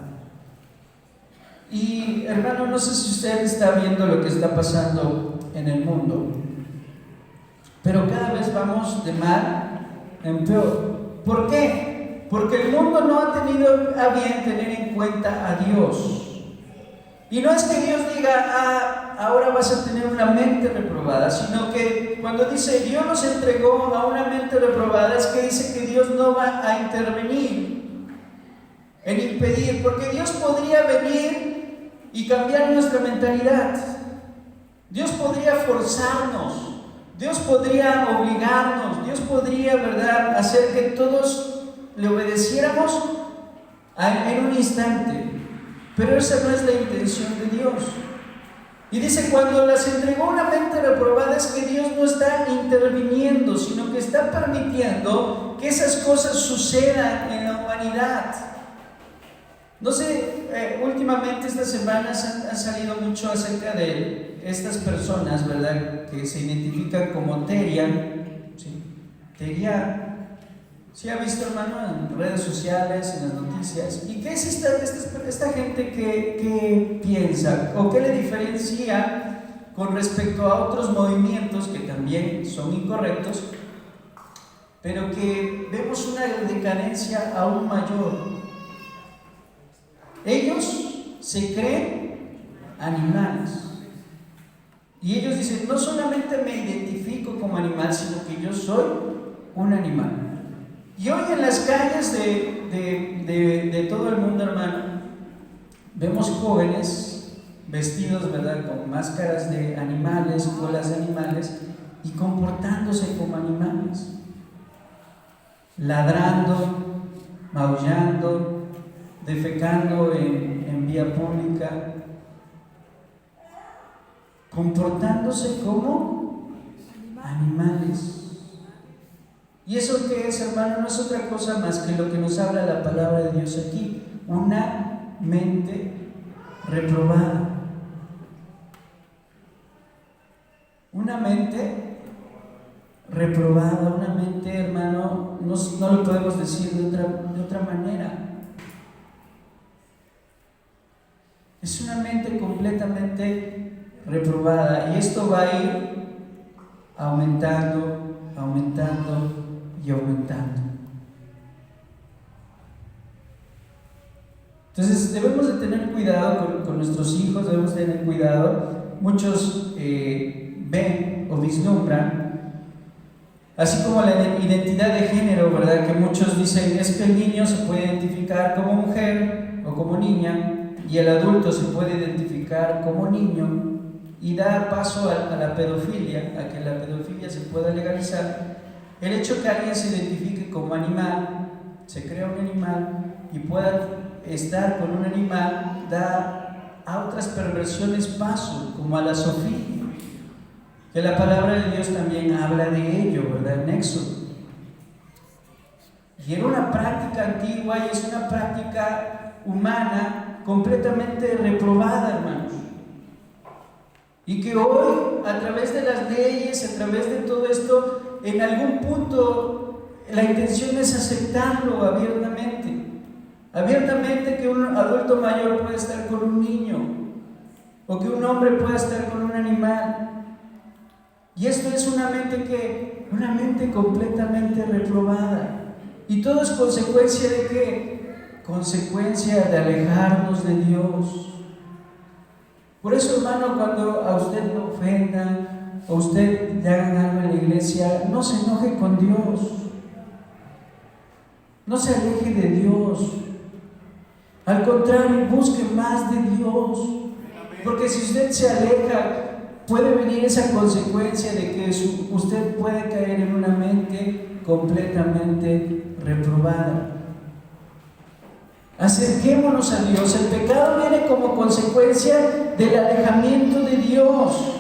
Y hermano, no sé si usted está viendo lo que está pasando en el mundo, pero cada vez vamos de mal en peor. ¿Por qué? Porque el mundo no ha tenido a bien tener en cuenta a Dios. Y no es que Dios diga: ahora vas a tener una mente reprobada, sino que cuando dice Dios nos entregó a una mente reprobada, es que dice que Dios no va a intervenir en impedir, porque Dios podría venir y cambiar nuestra mentalidad. Dios podría forzarnos, Dios podría obligarnos, Dios podría, ¿verdad?, hacer que todos le obedeciéramos en un instante. Pero esa no es la intención de Dios. Y dice: cuando les entregó una mente reprobada, es que Dios no está interviniendo, sino que está permitiendo que esas cosas sucedan en la humanidad. No sé, últimamente estas semanas han salido mucho acerca de estas personas, ¿verdad?, que se identifican como Terian, ¿sí? Terian. ¿Sí ha visto, hermano, en redes sociales, en las noticias? ¿Y qué es esta gente que piensa o qué le diferencia con respecto a otros movimientos que también son incorrectos, pero que vemos una decadencia aún mayor? Ellos se creen animales y ellos dicen: no solamente me identifico como animal, sino que yo soy un animal. Y hoy en las calles de todo el mundo, hermano, vemos jóvenes vestidos, ¿verdad?, con máscaras de animales, colas de animales, y comportándose como animales, ladrando, maullando, defecando en vía pública, comportándose como animales. ¿Y eso qué es, hermano? No es otra cosa más que lo que nos habla la palabra de Dios aquí: una mente reprobada. Una mente reprobada, una mente, hermano, no lo podemos decir de otra manera. Es una mente completamente reprobada, y esto va a ir aumentando, aumentando y aumentando. Entonces debemos de tener cuidado con nuestros hijos, debemos tener cuidado. Muchos ven o vislumbran, así como la identidad de género, ¿verdad? Que muchos dicen es que el niño se puede identificar como mujer o como niña y el adulto se puede identificar como niño, y da paso a la pedofilia, a que la pedofilia se pueda legalizar. El hecho que alguien se identifique como animal, se crea un animal y pueda estar con un animal, da a otras perversiones paso, como a la zoofilia, que la palabra de Dios también habla de ello, ¿verdad? En Éxodo. Y era una práctica antigua y es una práctica humana completamente reprobada, hermanos. Y que hoy, a través de las leyes, a través de todo esto, en algún punto la intención es aceptarlo abiertamente. Abiertamente que un adulto mayor pueda estar con un niño, o que un hombre pueda estar con un animal. Y esto es una mente completamente reprobada. Y todo es consecuencia de ¿qué? Consecuencia de alejarnos de Dios. Por eso, hermano, cuando a usted lo ofendan, o usted le hagan algo en la iglesia, no se enoje con Dios. No se aleje de Dios. Al contrario, busque más de Dios. Porque si usted se aleja, puede venir esa consecuencia de que usted puede caer en una mente completamente reprobada. Acerquémonos a Dios. El pecado viene como consecuencia del alejamiento de Dios.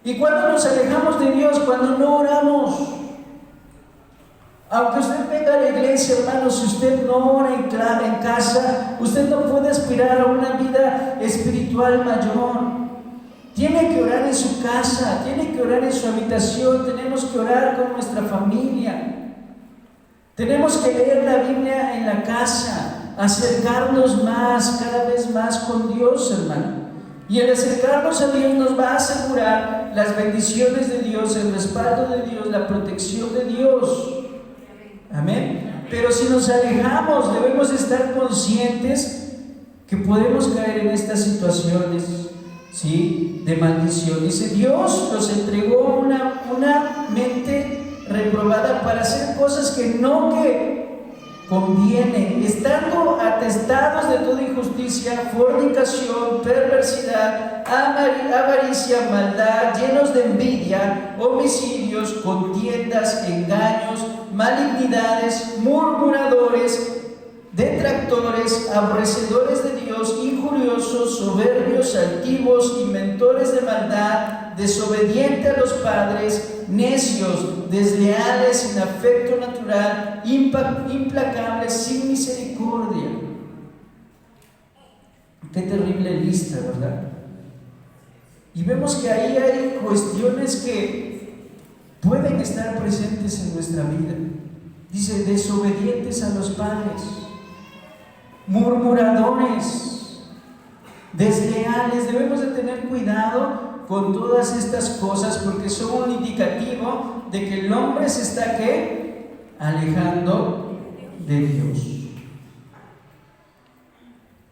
¿Y cuando nos alejamos de Dios? Cuando no oramos. Aunque usted venga a la iglesia, hermano, si usted no ora en casa, usted no puede aspirar a una vida espiritual mayor. Tiene que orar en su casa, tiene que orar en su habitación, tenemos que orar con nuestra familia. Tenemos que leer la Biblia en la casa, acercarnos más, cada vez más con Dios, hermano. Y el acercarnos a Dios nos va a asegurar las bendiciones de Dios, el respaldo de Dios, la protección de Dios. Amén. Pero si nos alejamos, debemos estar conscientes que podemos caer en estas situaciones, ¿sí?, de maldición. Dice, Dios nos entregó una mente reprobada para hacer cosas que no convienen, estando atestados de toda injusticia, fornicación, perversidad, avaricia, maldad, llenos de envidia, homicidios, contiendas, engaños, malignidades, murmuradores, detractores, aborrecedores de Dios, injuriosos, soberbios, altivos, inventores de maldad, desobedientes a los padres, necios, desleales, sin afecto natural, implacables, sin misericordia. Qué terrible lista, ¿verdad? Y vemos que ahí hay cuestiones que pueden estar presentes en nuestra vida. Dice, desobedientes a los padres, murmuradores, desleales. Debemos de tener cuidado con todas estas cosas porque son un indicativo de que el hombre se está ¿qué? Alejando de Dios.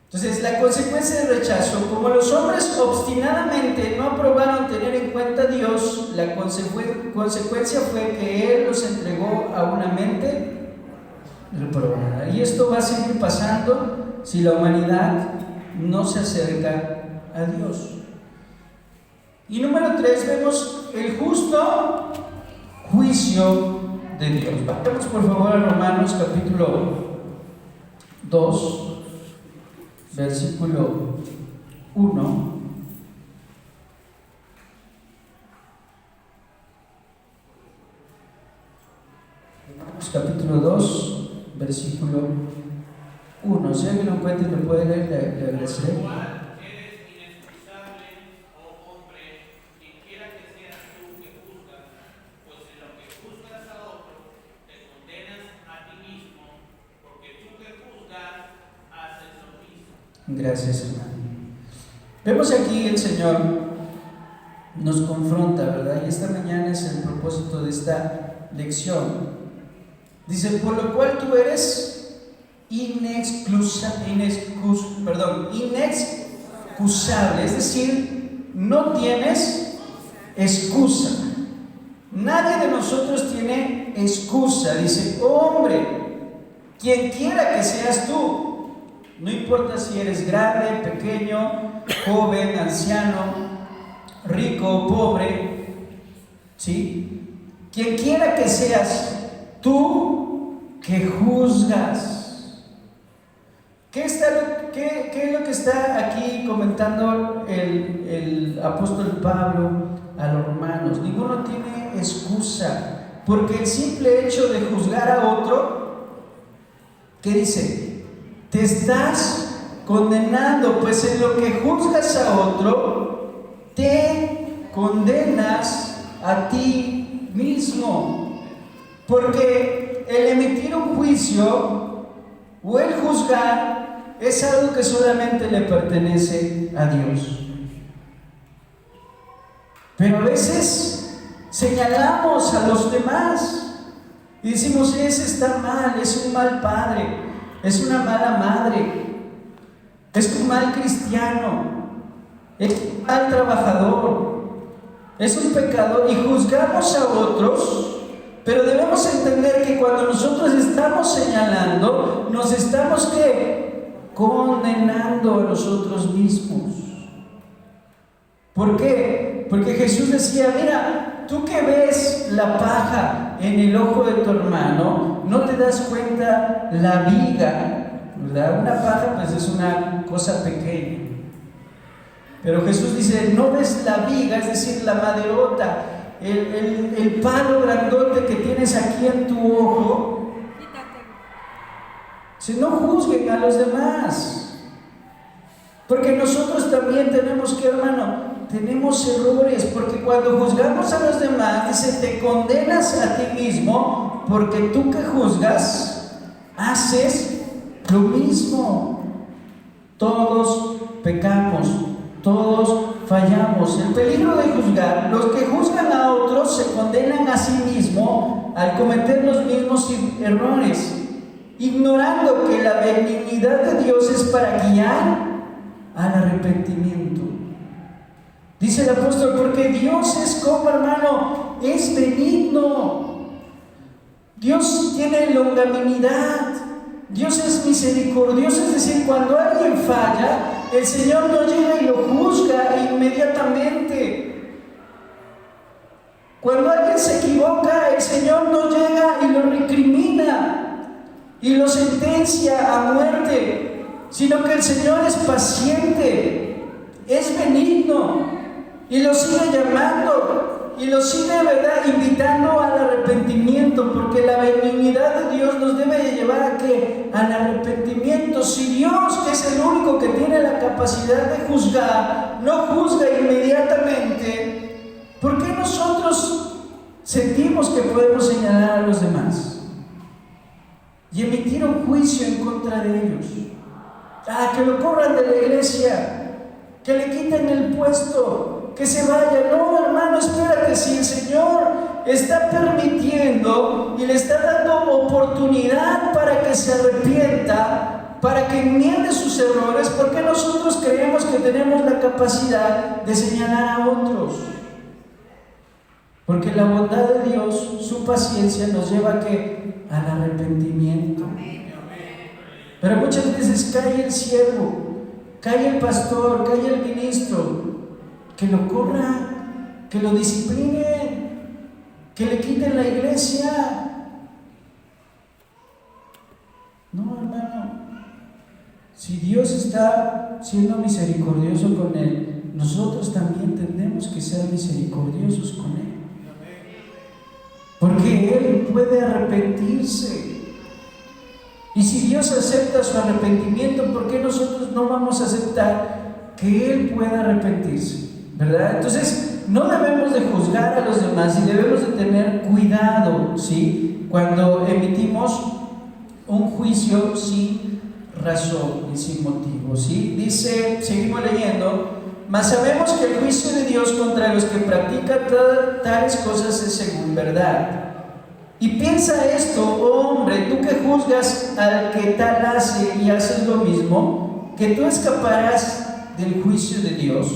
Entonces, la consecuencia del rechazo, como los hombres obstinadamente no aprobaron tener en cuenta a Dios, la consecuencia fue que Él los entregó a una mente reprobada. Y esto va a seguir pasando si la humanidad no se acerca a Dios. Y número 3, vemos el justo juicio de Dios. Vamos por favor a Romanos capítulo 2. Versículo 1. Capítulo 2, versículo 1. Si alguien lo encuentra y lo puede leer, le agradeceré. Gracias, hermano. Vemos aquí el Señor nos confronta, ¿verdad? Y esta mañana es el propósito de esta lección. Dice, por lo cual tú eres inexcusable, es decir, no tienes excusa. Nadie de nosotros tiene excusa. Dice, hombre, quien quiera que seas tú, no importa si eres grande, pequeño, joven, anciano, rico o pobre, ¿sí? Quien quiera que seas tú que juzgas. ¿Qué es lo que está aquí comentando el apóstol Pablo a los romanos? Ninguno tiene excusa, porque el simple hecho de juzgar a otro, ¿qué dice? Te estás condenando, pues en lo que juzgas a otro, te condenas a ti mismo, porque el emitir un juicio o el juzgar es algo que solamente le pertenece a Dios. Pero a veces señalamos a los demás y decimos, ese está mal, es un mal padre, es una mala madre, es un mal cristiano, es un mal trabajador, es un pecador, y juzgamos a otros. Pero debemos entender que cuando nosotros estamos señalando, nos estamos ¿qué? Condenando a nosotros mismos. ¿Por qué? Porque Jesús decía, mira, tú que ves la paja en el ojo de tu hermano, no te das cuenta la viga, ¿verdad? Una paja pues es una cosa pequeña. Pero Jesús dice, no ves la viga, es decir, la maderota, el palo grandote que tienes aquí en tu ojo. Si no juzguen a los demás, porque nosotros también tenemos que, hermano, tenemos errores, porque cuando juzgamos a los demás, dice, te condenas a ti mismo, porque tú que juzgas, haces lo mismo. Todos pecamos, todos fallamos. El peligro de juzgar, los que juzgan a otros se condenan a sí mismos al cometer los mismos errores, ignorando que la benignidad de Dios es para guiar al arrepentimiento. Dice el apóstol, porque Dios es como, hermano, es benigno. Dios tiene longanimidad. Dios es misericordioso, es decir, cuando alguien falla, el Señor no llega y lo juzga inmediatamente. Cuando alguien se equivoca, el Señor no llega y lo recrimina y lo sentencia a muerte, sino que el Señor es paciente, es benigno y lo sigue llamando y lo sigue, ¿verdad?, invitando al arrepentimiento, porque la benignidad de Dios nos debe de llevar a ¿qué? Al arrepentimiento. Si Dios, que es el único que tiene la capacidad de juzgar, no juzga inmediatamente, ¿por qué nosotros sentimos que podemos señalar a los demás y emitir un juicio en contra de ellos? Que lo corran de la iglesia, que le quiten el puesto, que se vaya. No, hermano, espérate. Si el Señor está permitiendo y le está dando oportunidad para que se arrepienta, para que enmiende sus errores, ¿por qué nosotros creemos que tenemos la capacidad de señalar a otros? Porque la bondad de Dios, su paciencia, nos lleva a ¿qué? Al arrepentimiento. Pero muchas veces cae el siervo, cae el pastor, cae el ministro, que lo corra, que lo discipline, que le quiten la iglesia. No, hermano, si Dios está siendo misericordioso con él, nosotros también tenemos que ser misericordiosos con él, porque él puede arrepentirse. Y si Dios acepta su arrepentimiento, ¿por qué nosotros no vamos a aceptar que él pueda arrepentirse? ¿Verdad? Entonces, no debemos de juzgar a los demás y debemos de tener cuidado, ¿sí?, cuando emitimos un juicio sin razón y sin motivo, ¿sí? Dice, seguimos leyendo, mas sabemos que el juicio de Dios contra los que practican tales cosas es según verdad. Y piensa esto, oh hombre, tú que juzgas al que tal hace y haces lo mismo, que tú escaparás del juicio de Dios.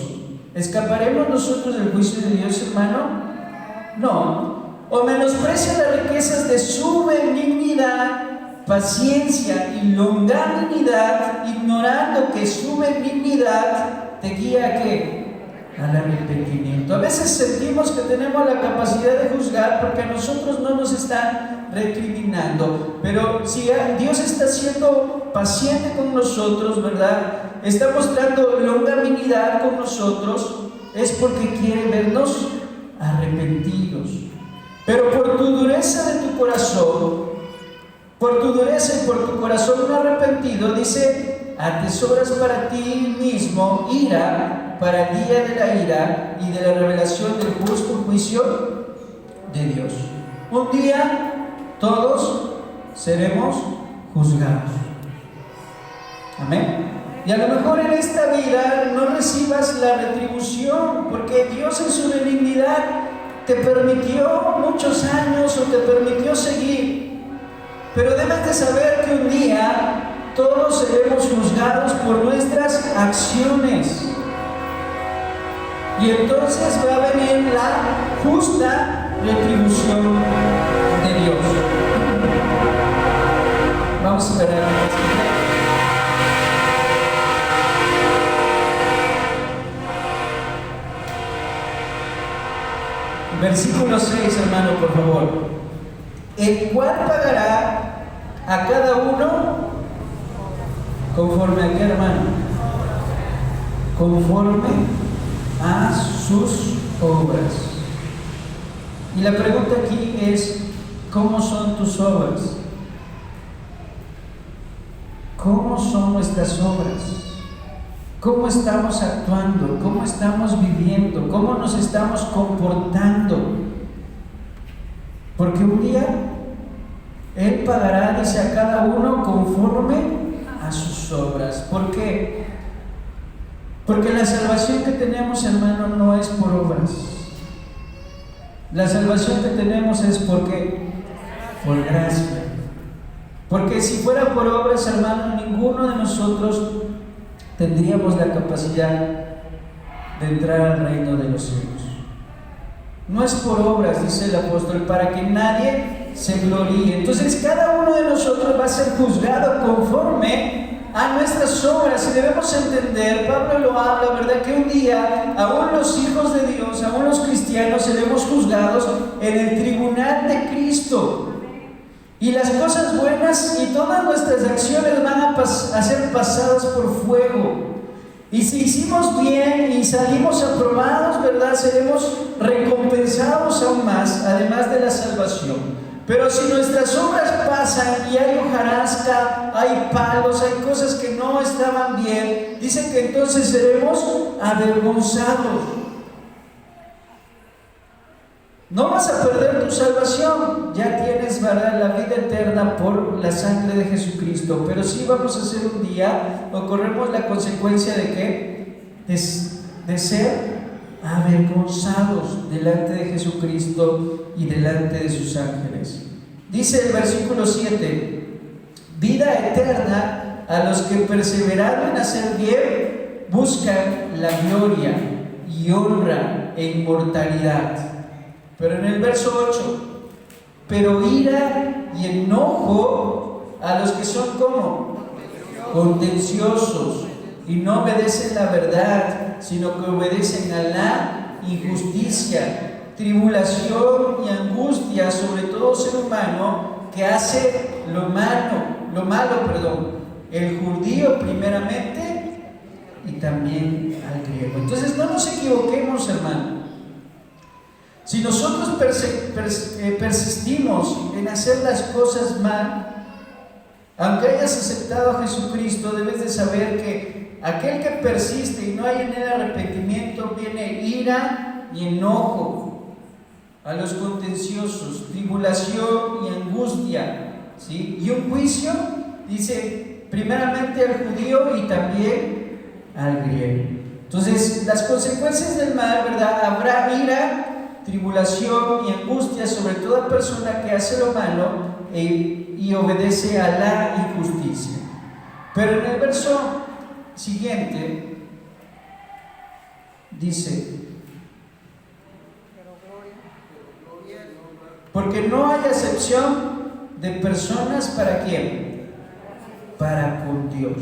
¿Escaparemos nosotros del juicio de Dios, hermano? No. O menosprecia las riquezas de su benignidad, paciencia y longanimidad, ignorando que su benignidad te guía ¿a qué? Al arrepentimiento. A veces sentimos que tenemos la capacidad de juzgar porque a nosotros no nos están recriminando, pero si Dios está siendo paciente con nosotros, ¿verdad? Está mostrando longanimidad con nosotros, es porque quiere vernos arrepentidos. Pero por tu dureza de tu corazón, por tu dureza y por tu corazón no arrepentido, dice, atesoras para ti mismo ira para el día de la ira y de la revelación del justo juicio de Dios. Un día todos seremos juzgados. Amén. Y a lo mejor en esta vida no recibas la retribución, porque Dios en su benignidad te permitió muchos años o te permitió seguir. Pero debes de saber que un día todos seremos juzgados por nuestras acciones. Y entonces va a venir la justa retribución de Dios. Vamos a ver algo. Versículo 6, hermano, por favor. El cual pagará a cada uno conforme a qué, hermano? Conforme a sus obras. Y la pregunta aquí es, ¿cómo son tus obras? ¿Cómo son nuestras obras? ¿Cómo estamos actuando? ¿Cómo estamos viviendo? ¿Cómo nos estamos comportando? Porque un día Él pagará, dice, a cada uno conforme a sus obras. ¿Por qué? Porque la salvación que tenemos, hermano, no es por obras. La salvación que tenemos es porque por gracia. Porque si fuera por obras, hermano, ninguno de nosotros tendríamos la capacidad de entrar al reino de los cielos. No es por obras, dice el apóstol, para que nadie se gloríe. Entonces cada uno de nosotros va a ser juzgado conforme a nuestras obras. Y debemos entender, Pablo lo habla, ¿verdad? Que un día aún los hijos de Dios, aún los cristianos, seremos juzgados en el tribunal de Cristo. Y las cosas buenas y todas nuestras acciones van a ser pasadas por fuego. Y si hicimos bien y salimos aprobados, ¿verdad? Seremos recompensados aún más, además de la salvación. Pero si nuestras obras pasan y hay hojarasca, hay palos, hay cosas que no estaban bien, dice que entonces seremos avergonzados. No vas a perder tu salvación, ya tienes, ¿verdad?, la vida eterna por la sangre de Jesucristo, pero sí vamos a ser un día, o corremos la consecuencia de ¿qué? De ser avergonzados delante de Jesucristo y delante de sus ángeles. Dice el versículo 7, vida eterna a los que perseverando en hacer bien buscan la gloria y honra e inmortalidad. Pero en el verso 8, pero ira y enojo a los que son como contenciosos y no obedecen la verdad, sino que obedecen a la injusticia, tribulación y angustia sobre todo ser humano que hace lo malo, el judío primeramente y también al griego. Entonces no nos equivoquemos, hermano. Si nosotros persistimos en hacer las cosas mal, aunque hayas aceptado a Jesucristo, debes de saber que aquel que persiste y no hay en él arrepentimiento, viene ira y enojo a los contenciosos, tribulación y angustia, ¿sí? Y un juicio, dice, primeramente al judío y también al griego. Entonces, las consecuencias del mal, ¿verdad? Habrá ira, tribulación y angustia sobre toda persona que hace lo malo y obedece a la injusticia. Pero en el verso siguiente dice: porque no hay acepción de personas para quién, para con Dios.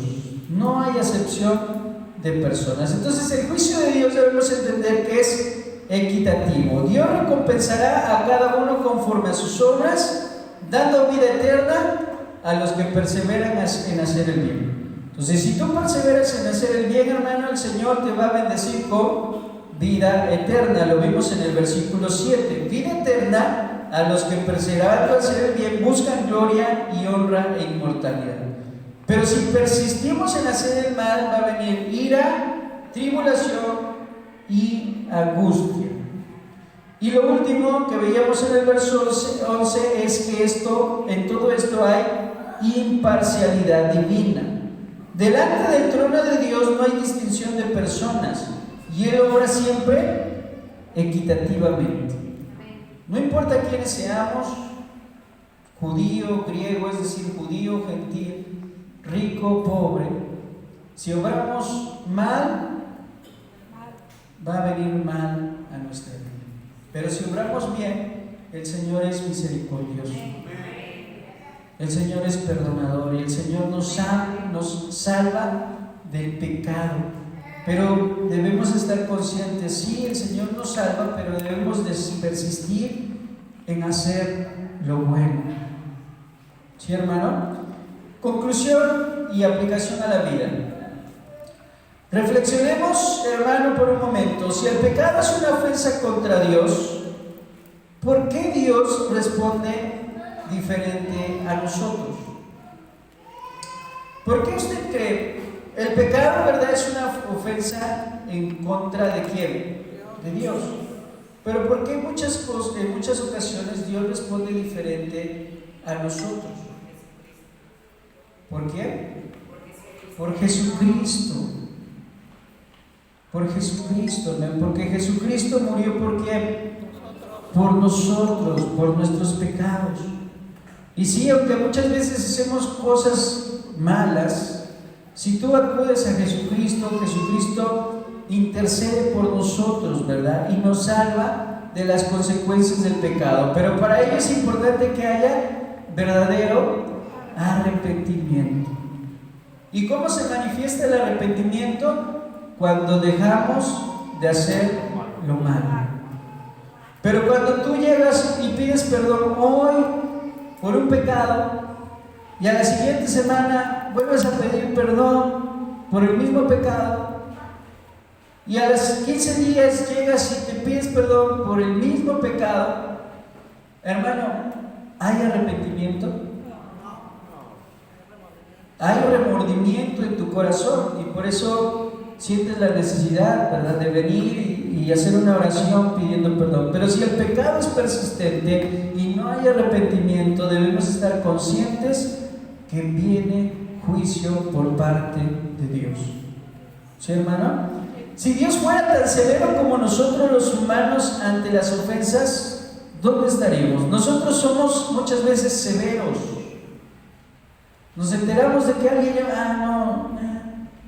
No hay acepción de personas. Entonces el juicio de Dios debemos entender que es equitativo. Dios recompensará a cada uno conforme a sus obras, dando vida eterna a los que perseveran en hacer el bien. Entonces, si tú perseveras en hacer el bien, hermano, el Señor te va a bendecir con vida eterna. Lo vimos en el versículo 7. Vida eterna a los que perseverando en hacer el bien buscan gloria y honra e inmortalidad. Pero si persistimos en hacer el mal, va a venir ira, tribulación y angustia. Y lo último que veíamos en el verso 11 es que en todo esto hay imparcialidad divina. Delante del trono de Dios no hay distinción de personas, y Él obra siempre equitativamente. No importa quiénes seamos, judío, griego, es decir, judío, gentil, rico, pobre, si obramos mal, va a venir mal a nuestra vida. Pero si obramos bien, el Señor es misericordioso. El Señor es perdonador y el Señor nos salva del pecado. Pero debemos estar conscientes, sí, el Señor nos salva, pero debemos persistir en hacer lo bueno. ¿Sí, hermano? Conclusión y aplicación a la vida. Reflexionemos, hermano, por un momento. Si el pecado es una ofensa contra Dios, ¿por qué Dios responde diferente a nosotros? ¿Por qué usted cree? El pecado, ¿verdad?, es una ofensa en contra de quién? De Dios. Pero ¿por qué en muchas ocasiones Dios responde diferente a nosotros? ¿Por qué? Por Jesucristo. Por Jesucristo, ¿no? Porque Jesucristo murió ¿por qué? Por nosotros, por nuestros pecados. Y sí, aunque muchas veces hacemos cosas malas, si tú acudes a Jesucristo, Jesucristo intercede por nosotros, ¿verdad? Y nos salva de las consecuencias del pecado. Pero para ello es importante que haya verdadero arrepentimiento. ¿Y cómo se manifiesta el arrepentimiento? Cuando dejamos de hacer lo malo. Pero cuando tú llegas y pides perdón hoy por un pecado y a la siguiente semana vuelves a pedir perdón por el mismo pecado y a los 15 días llegas y te pides perdón por el mismo pecado, hermano, ¿hay arrepentimiento? Hay remordimiento en tu corazón y por eso sientes la necesidad, ¿verdad?, de venir y hacer una oración pidiendo perdón. Pero si el pecado es persistente y no hay arrepentimiento, debemos estar conscientes que viene juicio por parte de Dios. ¿Sí, hermano? Si Dios fuera tan severo como nosotros los humanos ante las ofensas, ¿dónde estaríamos? Nosotros somos muchas veces severos. Nos enteramos de que alguien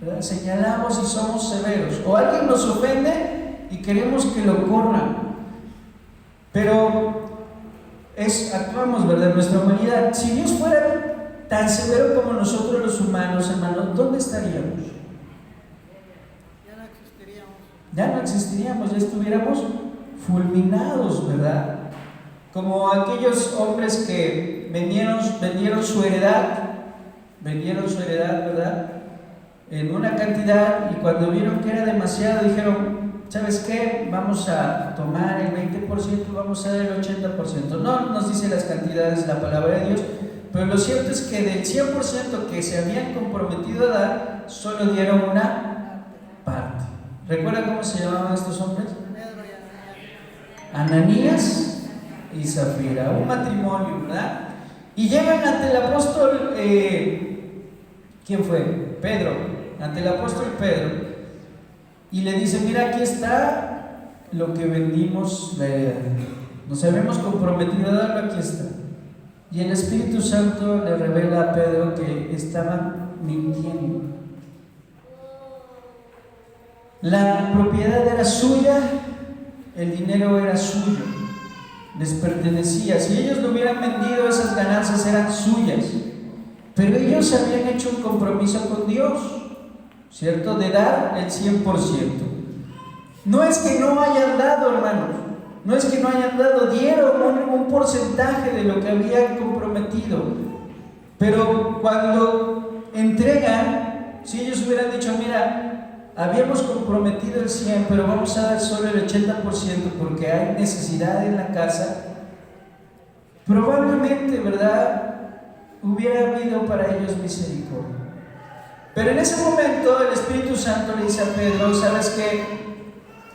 ¿verdad? Señalamos y somos severos. O alguien nos ofende y queremos que lo corran. Pero actuamos, ¿verdad?, en nuestra humanidad. Si Dios fuera tan severo como nosotros los humanos, hermanos, ¿dónde estaríamos? Ya no existiríamos, ya estuviéramos fulminados, ¿verdad? Como aquellos hombres que vendieron su heredad, ¿verdad?, en una cantidad, y cuando vieron que era demasiado, dijeron, ¿sabes qué? Vamos a tomar el 20% y vamos a dar el 80%. No nos dice las cantidades la palabra de Dios, pero lo cierto es que del 100% que se habían comprometido a dar, solo dieron una parte. ¿Recuerdan cómo se llamaban estos hombres? Ananías y Zafira, un matrimonio, ¿verdad? Y llegan ante el apóstol, ¿quién fue? Pedro, ante el apóstol Pedro, y le dice, mira, aquí está lo que vendimos la heredad. Nos habíamos comprometido a darlo, aquí está. Y el Espíritu Santo le revela a Pedro que estaban mintiendo. La propiedad era suya, el dinero era suyo, les pertenecía. Si ellos lo hubieran vendido, esas ganancias eran suyas. Pero ellos habían hecho un compromiso con Dios, ¿cierto? De dar el 100%. No es que no hayan dado, hermanos. No es que no hayan dado, dieron un porcentaje de lo que habían comprometido. Pero cuando entregan, si ellos hubieran dicho, mira, habíamos comprometido el 100, pero vamos a dar solo el 80% porque hay necesidad en la casa, probablemente, ¿verdad?, hubiera habido para ellos misericordia. Pero en ese momento el Espíritu Santo le dice a Pedro, ¿sabes qué?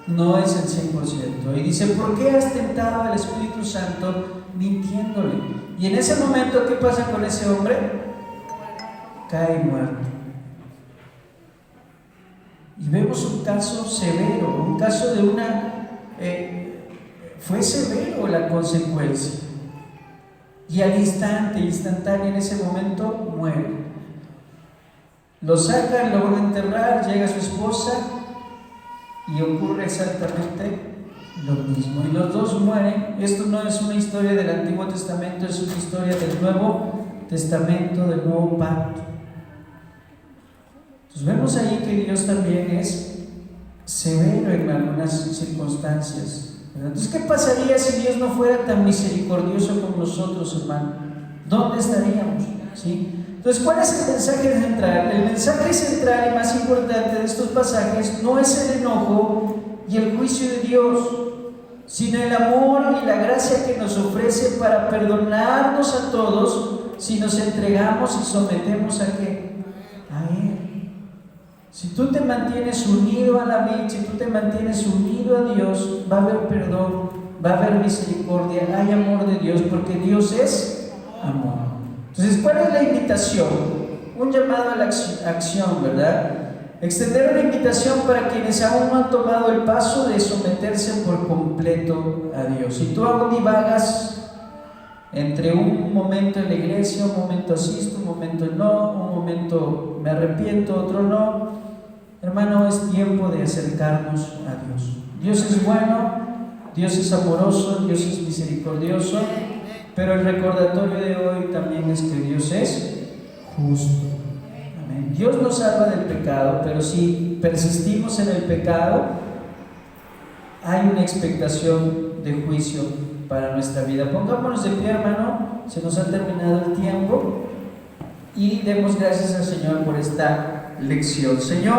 No es el 100%. Y dice, ¿por qué has tentado al Espíritu Santo mintiéndole? Y en ese momento, ¿qué pasa con ese hombre? Cae muerto. Y vemos un caso severo, un caso de fue severo la consecuencia. Y al instante, instantáneo, en ese momento, muere. Lo sacan, lo van a enterrar, llega su esposa y ocurre exactamente lo mismo. Y los dos mueren. Esto no es una historia del Antiguo Testamento, es una historia del Nuevo Testamento, del Nuevo Pacto. Entonces vemos ahí que Dios también es severo en algunas circunstancias. Entonces, ¿qué pasaría si Dios no fuera tan misericordioso con nosotros, hermano? ¿Dónde estaríamos? ¿Sí? Entonces, ¿cuál es el mensaje central? El mensaje central y más importante de estos pasajes no es el enojo y el juicio de Dios, sino el amor y la gracia que nos ofrece para perdonarnos a todos si nos entregamos y sometemos a ¿qué? A Él. Si tú te mantienes unido a la vid, si tú te mantienes unido a Dios, va a haber perdón, va a haber misericordia, hay amor de Dios, porque Dios es amor. Entonces, ¿cuál es la invitación? Un llamado a la acción, ¿verdad? Extender una invitación para quienes aún no han tomado el paso de someterse por completo a Dios. Si tú aún divagas entre un momento en la iglesia, un momento asisto, un momento no, un momento me arrepiento, otro no, hermano, es tiempo de acercarnos a Dios. Dios es bueno, Dios es amoroso, Dios es misericordioso, pero el recordatorio de hoy también es que Dios es justo. Amén. Dios nos salva del pecado, pero si persistimos en el pecado, hay una expectación de juicio para nuestra vida. Pongámonos de pie, hermano, se nos ha terminado el tiempo y demos gracias al Señor por esta lección. Señor,